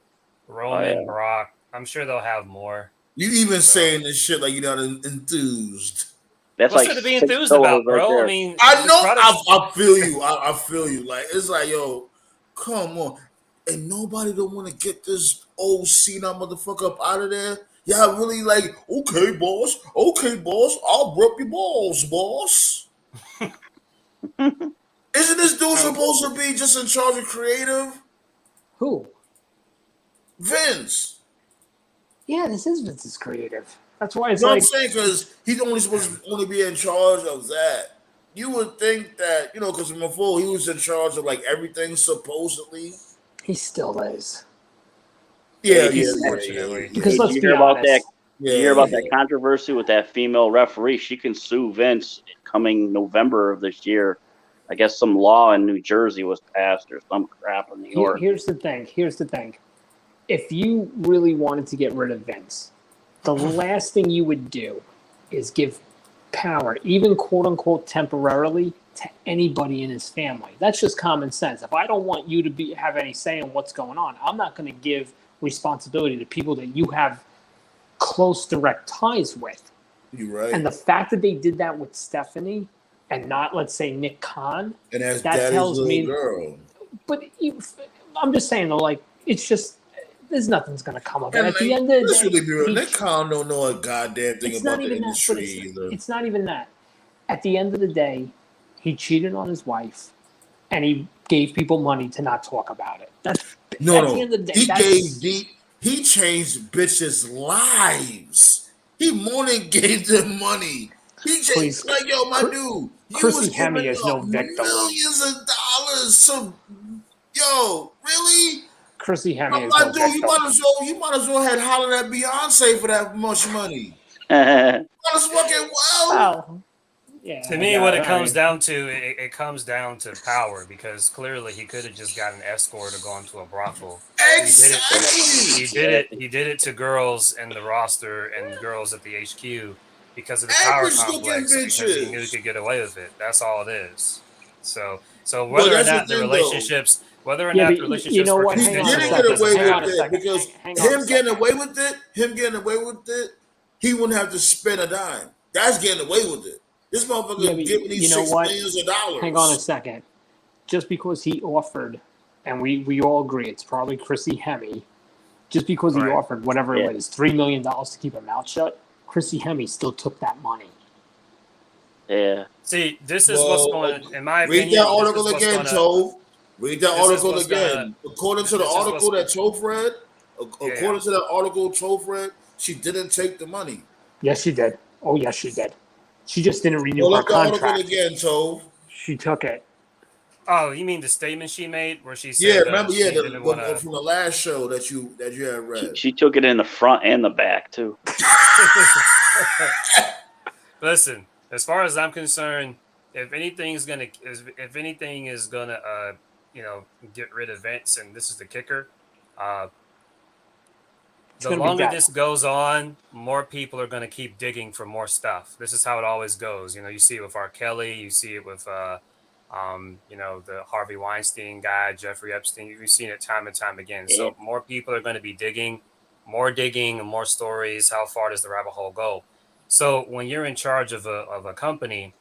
Roman, Brock. I'm sure they'll have more. You even saying this shit like you're not enthused. That's What's like to be enthused about, bro? Right, I mean, I know. I feel you. I feel you. Like, it's like, yo, come on. And nobody don't want to get this old Cena motherfucker up out of there. Y'all really like, okay, boss, I'll rub your balls, boss. Isn't this dude supposed to be just in charge of creative? Who? Vince. Yeah, this is Vince's creative. That's why it's You know like. what I'm saying? Because he's only supposed to only be in charge of that. You would think that, because before he was in charge of like everything supposedly. He still is. Yeah, unfortunately. Because let's you be hear about honest. that? You hear about that controversy with that female referee? She can sue Vince coming November of this year. I guess some law in New Jersey was passed or some crap in New York. Here's the thing. If you really wanted to get rid of Vince, the last thing you would do is give power, even quote unquote temporarily, to anybody in his family. That's just common sense. If I don't want you to have any say in what's going on, I'm not going to give responsibility to people that you have close direct ties with. You're right. And the fact that they did that with Stephanie and not, let's say, Nick Khan, and that's that tells me. Girl. But I'm just saying, though, like, it's just, there's nothing's going to come of it. At the end of the day, really Nick Khan don't know a goddamn thing about the industry either. It's not even that. At the end of the day, he cheated on his wife, and he gave people money to not talk about it. That's the end of the day. He changed bitches' lives. He more than gave them money. He changed, like, yo, my dude. Chrissy Hemme is no victim. Millions of dollars. So, yo, really? Chrissy Hemme is no victim. You might as well have hollered at Beyonce for that much money. Might as well get well. Yeah, to me, what it comes down to, it comes down to power, because clearly he could have just got an escort or gone to a brothel. Exactly. He did it to girls in the roster and girls at the HQ because of the power complex, because he knew he could get away with it. That's all it is. So whether or not the relationships, were he didn't get away with it because him getting away with it, he wouldn't have to spend a dime. That's getting away with it. This motherfucker giving these $6 million. Hang on a second. Just because he offered, and we all agree it's probably Chrissy Hemme, just because he offered whatever it was, $3 million to keep her mouth shut, Chrissy Hemme still took that money. Yeah. See, this is what's going on, in my opinion. Read that article again, Tove. Read that article again. According to the article that Tove read, according to that article Tove read, she didn't take the money. Yes, she did. Oh, yes, she did. She just didn't renew her contract. Again, Tove. She took it. Oh, you mean the statement she made where she said? Yeah, remember? From the last show that you had read. She took it in the front and the back too. Listen, as far as I'm concerned, if anything is gonna get rid of Vince, and this is the kicker, the longer this goes on, more people are going to keep digging for more stuff. This is how it always goes. You see it with R. Kelly. You see it with, the Harvey Weinstein guy, Jeffrey Epstein. You've seen it time and time again. Yeah. So more people are going to be digging, and more stories. How far does the rabbit hole go? So when you're in charge of a company,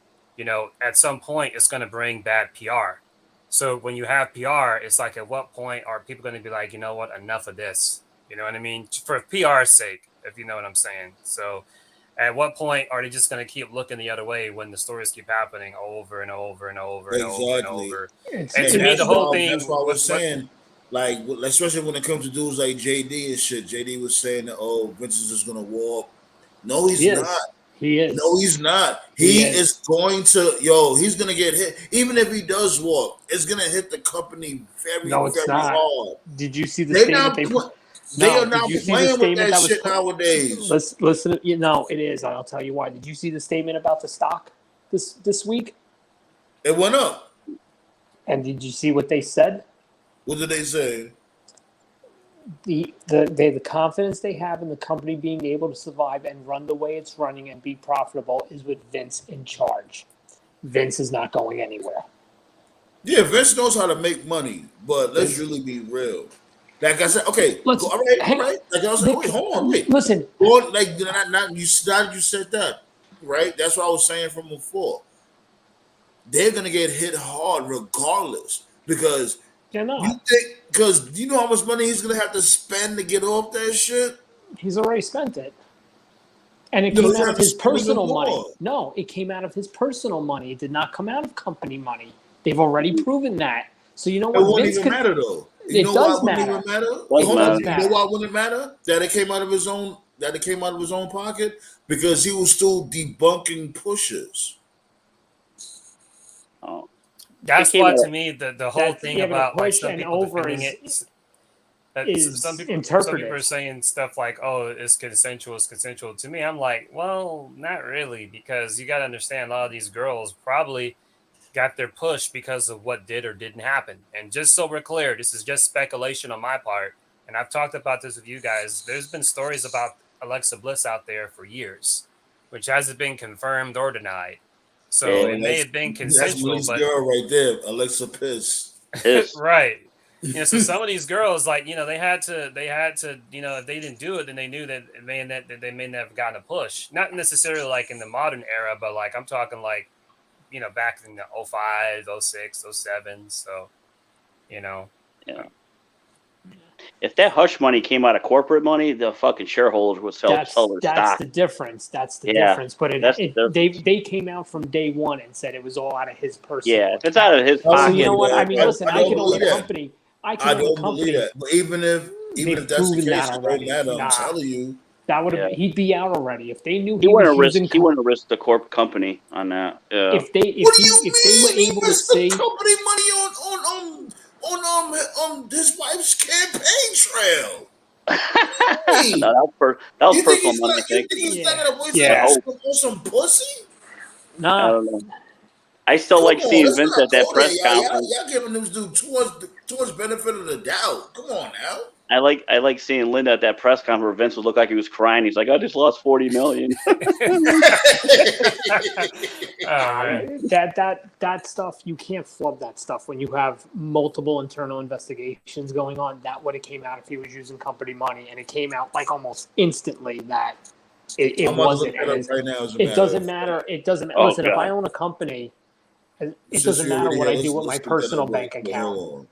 at some point it's going to bring bad PR. So when you have PR, it's like, at what point are people going to be like, you know what, enough of this? You know what I mean? For PR's sake, if you know what I'm saying. So at what point are they just going to keep looking the other way when the stories keep happening over and over and over and over and over? And to me, the whole thing... That's what I was saying. Like, especially when it comes to dudes like JD and shit. JD was saying that, Vince is just going to walk. No, he's not. He is. No, he's not. He is going to... he's going to get hit. Even if he does walk, it's going to hit the company very hard. Did you see the statement they are now playing with that shit nowadays. Listen, it is. I'll tell you why. Did you see the statement about the stock this week? It went up. And did you see what they said? What did they say? The confidence they have in the company being able to survive and run the way it's running and be profitable is with Vince in charge. Vince is not going anywhere. Yeah, Vince knows how to make money, but let's really be real. Like I said, okay, all right. Like I was like, wait. Listen. You said that, right? That's what I was saying from before. They're gonna get hit hard regardless because you know how much money he's gonna have to spend to get off that shit. He's already spent it, and it came out of his personal money. No, it came out of his personal money. It did not come out of company money. They've already proven that. So you know what? It won't even matter though. It does matter. You know why it wouldn't matter? That it came out of his own. That it came out of his own pocket because he was still debunking pushes. Oh, that's why to me the whole thing about like some people defending it. Some people are saying stuff like, "Oh, it's consensual." To me, I'm like, well, not really, because you got to understand a lot of these girls probably got their push because of what did or didn't happen. And just so we're clear, this is just speculation on my part. And I've talked about this with you guys. There's been stories about Alexa Bliss out there for years, which hasn't been confirmed or denied. So it may have been consensual, that's but girl right there, Alexa Piss. right. So some of these girls, like, they had to, if they didn't do it, then they knew that they may never have gotten a push. Not necessarily like in the modern era, but like I'm talking like, back in the 05, 06, 07. So, Yeah. If that hush money came out of corporate money, the fucking shareholders would sell their stock. That's the difference. That's the difference. But they came out from day one and said it was all out of his personal. Yeah, if it's out of his pocket. So you know what? I mean, listen, I can own a company. I don't believe that. But even if that's the case, it don't matter. I'm telling you. That would have he'd be out already if they knew he wouldn't risk the corp company on that. Yeah. If they were able to say company money on his wife's campaign trail. No, that was personal money. You think he's not gonna waste on some pussy? Nah. I don't know. I still like seeing Vince at that press conference. Y'all giving this dude too much benefit of the doubt. Come on now. I like seeing Linda at that press conference. Vince would look like he was crying. He's like, "I just lost $40 million." That stuff, you can't flub that stuff when you have multiple internal investigations going on. That would have came out if he was using company money, and it came out like almost instantly that it wasn't. It doesn't matter. It doesn't matter. Listen, if I own a company, it doesn't matter what I do with my personal bank account.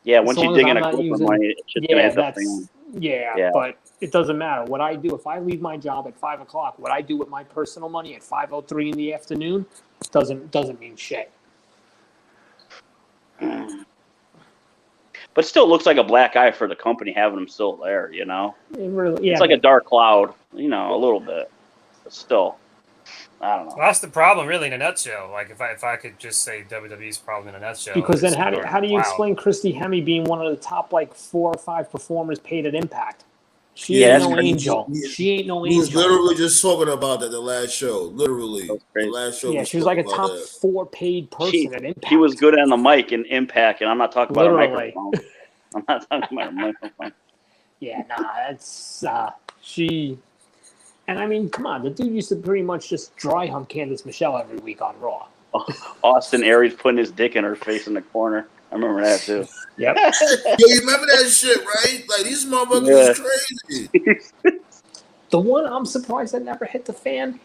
Yeah, once you dig into corporate money, it should end up being. Yeah, but it doesn't matter what I do. If I leave my job at 5 o'clock, what I do with my personal money at 5:03 in the afternoon doesn't mean shit. But still looks like a black eye for the company having him still there. It really, it's like a dark cloud, a little bit, but still. I don't know. Well, that's the problem, really, in a nutshell. Like, if I could just say WWE's problem in a nutshell. Because then how do you explain Christy Hemme being one of the top, 4 or 5 performers paid at Impact? She ain't no angel. She ain't no angel. He was literally just talking about that the last show. Literally. The last show. Yeah, she was like a top 4 paid person at Impact. She was good on the mic in Impact, and I'm not talking about a microphone. I'm not talking about a microphone. Yeah, that's she. And I mean, come on, the dude used to pretty much just dry hump Candice Michelle every week on Raw. Austin Aries putting his dick in her face in the corner. I remember that too. Yep. Yo, you remember that shit, right? Like, these motherfuckers is crazy. The one I'm surprised that never hit the fan,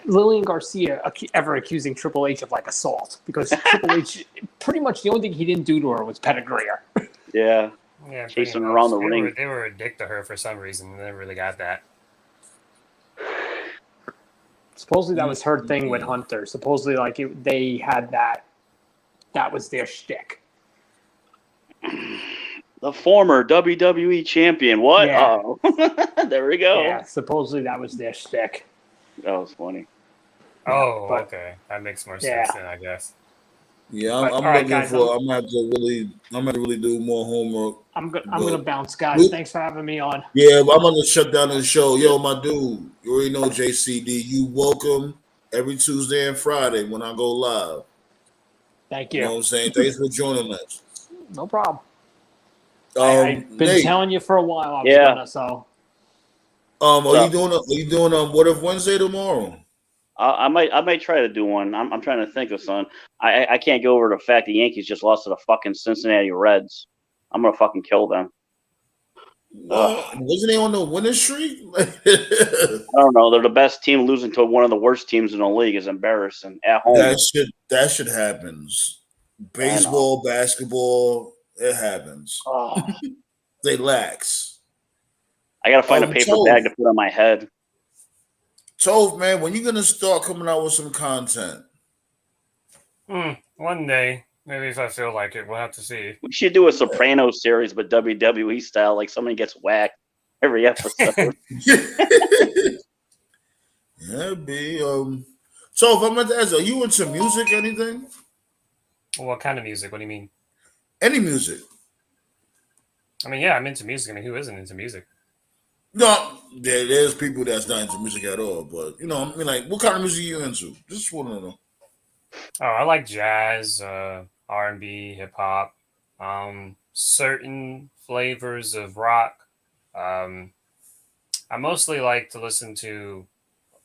Lillian Garcia ever accusing Triple H of assault, because Triple H, pretty much the only thing he didn't do to her was pedigree her. Yeah, chasing her around the ring. They were a dick to her for some reason. They never really got that. Supposedly that was her thing with Hunter. Supposedly, they had that. That was their shtick. The former WWE champion. What? Yeah. Oh, there we go. Yeah, supposedly that was their shtick. That was funny. Oh, okay. That makes more sense then, I guess. Yeah, I'm looking for. I'm gonna have to really do more homework. I'm gonna bounce, guys. Thanks for having me on. Yeah, but I'm gonna shut down the show. Yo, my dude, you already know JCD. You welcome every Tuesday and Friday when I go live. Thank you. You know what I'm saying? Thanks for joining us. No problem. I've been telling you for a while. Are you doing What If Wednesday tomorrow? I might try to do one. I'm trying to think of something. I can't get over the fact the Yankees just lost to the fucking Cincinnati Reds. I'm gonna fucking kill them. Wasn't they on the winning streak? I don't know. They're the best team. Losing to one of the worst teams in the league is embarrassing at home. That shit happens. Baseball, basketball, it happens. Oh. They lax. I gotta find a paper bag to put on my head. Tove, man, when you gonna start coming out with some content? One day, maybe if I feel like it, we'll have to see. We should do a Sopranos series, but WWE style, like somebody gets whacked every episode. Yeah, be So if I'm going to ask, are you into music? Anything? What kind of music? What do you mean? Any music? I mean, yeah, I'm into music. I mean, who isn't into music? No, there's people that's not into music at all. But I mean, like, what kind of music are you into? Just want to know. Oh, I like jazz, R&B, hip hop, certain flavors of rock. Um, I mostly like to listen to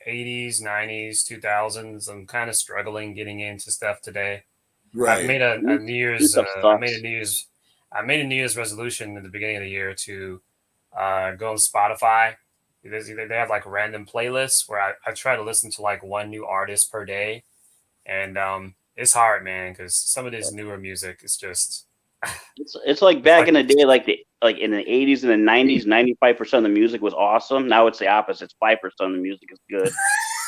80s, 90s, 2000s. I'm kind of struggling getting into stuff today. I've Right. made a New Year's. stuff I made sucks. a New Year's. I made a New Year's resolution at the beginning of the year to go on Spotify. They have like random playlists where I try to listen to like one new artist per day, and it's hard, man, because some of this newer music is just It's like back in the day, like in the 80s and the 90s, 95% of the music was awesome. Now it's the opposite. It's 5% of the music is good.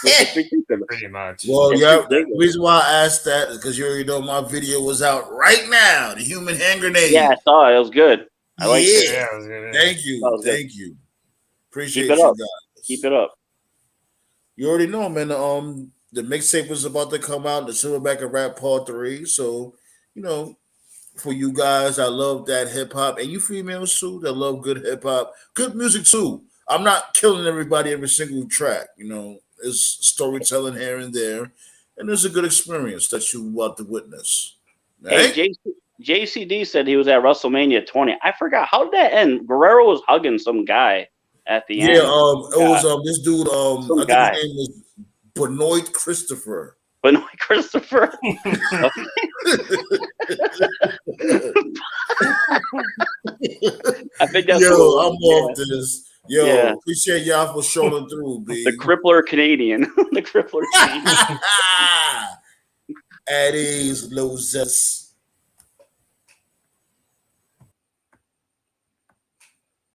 It's ridiculous. pretty much. Well, It's yeah. The ridiculous. reason why I asked that is because you already know my video was out right now. The human hand grenade. Yeah, I saw it. It was good. I liked it. Yeah. Yeah, it was good. Thank That you. was good. Thank you. Appreciate Keep it you up. guys. Keep it up. You already know, man. The mixtape was about to come out, the Silverback and Rap Part 3. So, for you guys, I love that hip hop, and you females too that love good hip hop, good music too. I'm not killing everybody every single track. There's storytelling here and there, and there's a good experience that you want to witness. Hey, Right? JCD said he was at WrestleMania 20. I forgot. How did that end? Guerrero was hugging some guy at the Yeah. end. It was this dude. Some I think guy. his name was Benoit Christopher. But no, Christopher. I think that's Yo, what I'm off this. Yo, Yeah. appreciate y'all for showing through, B. the Crippler Canadian. The Crippler Canadian. At ease, losers.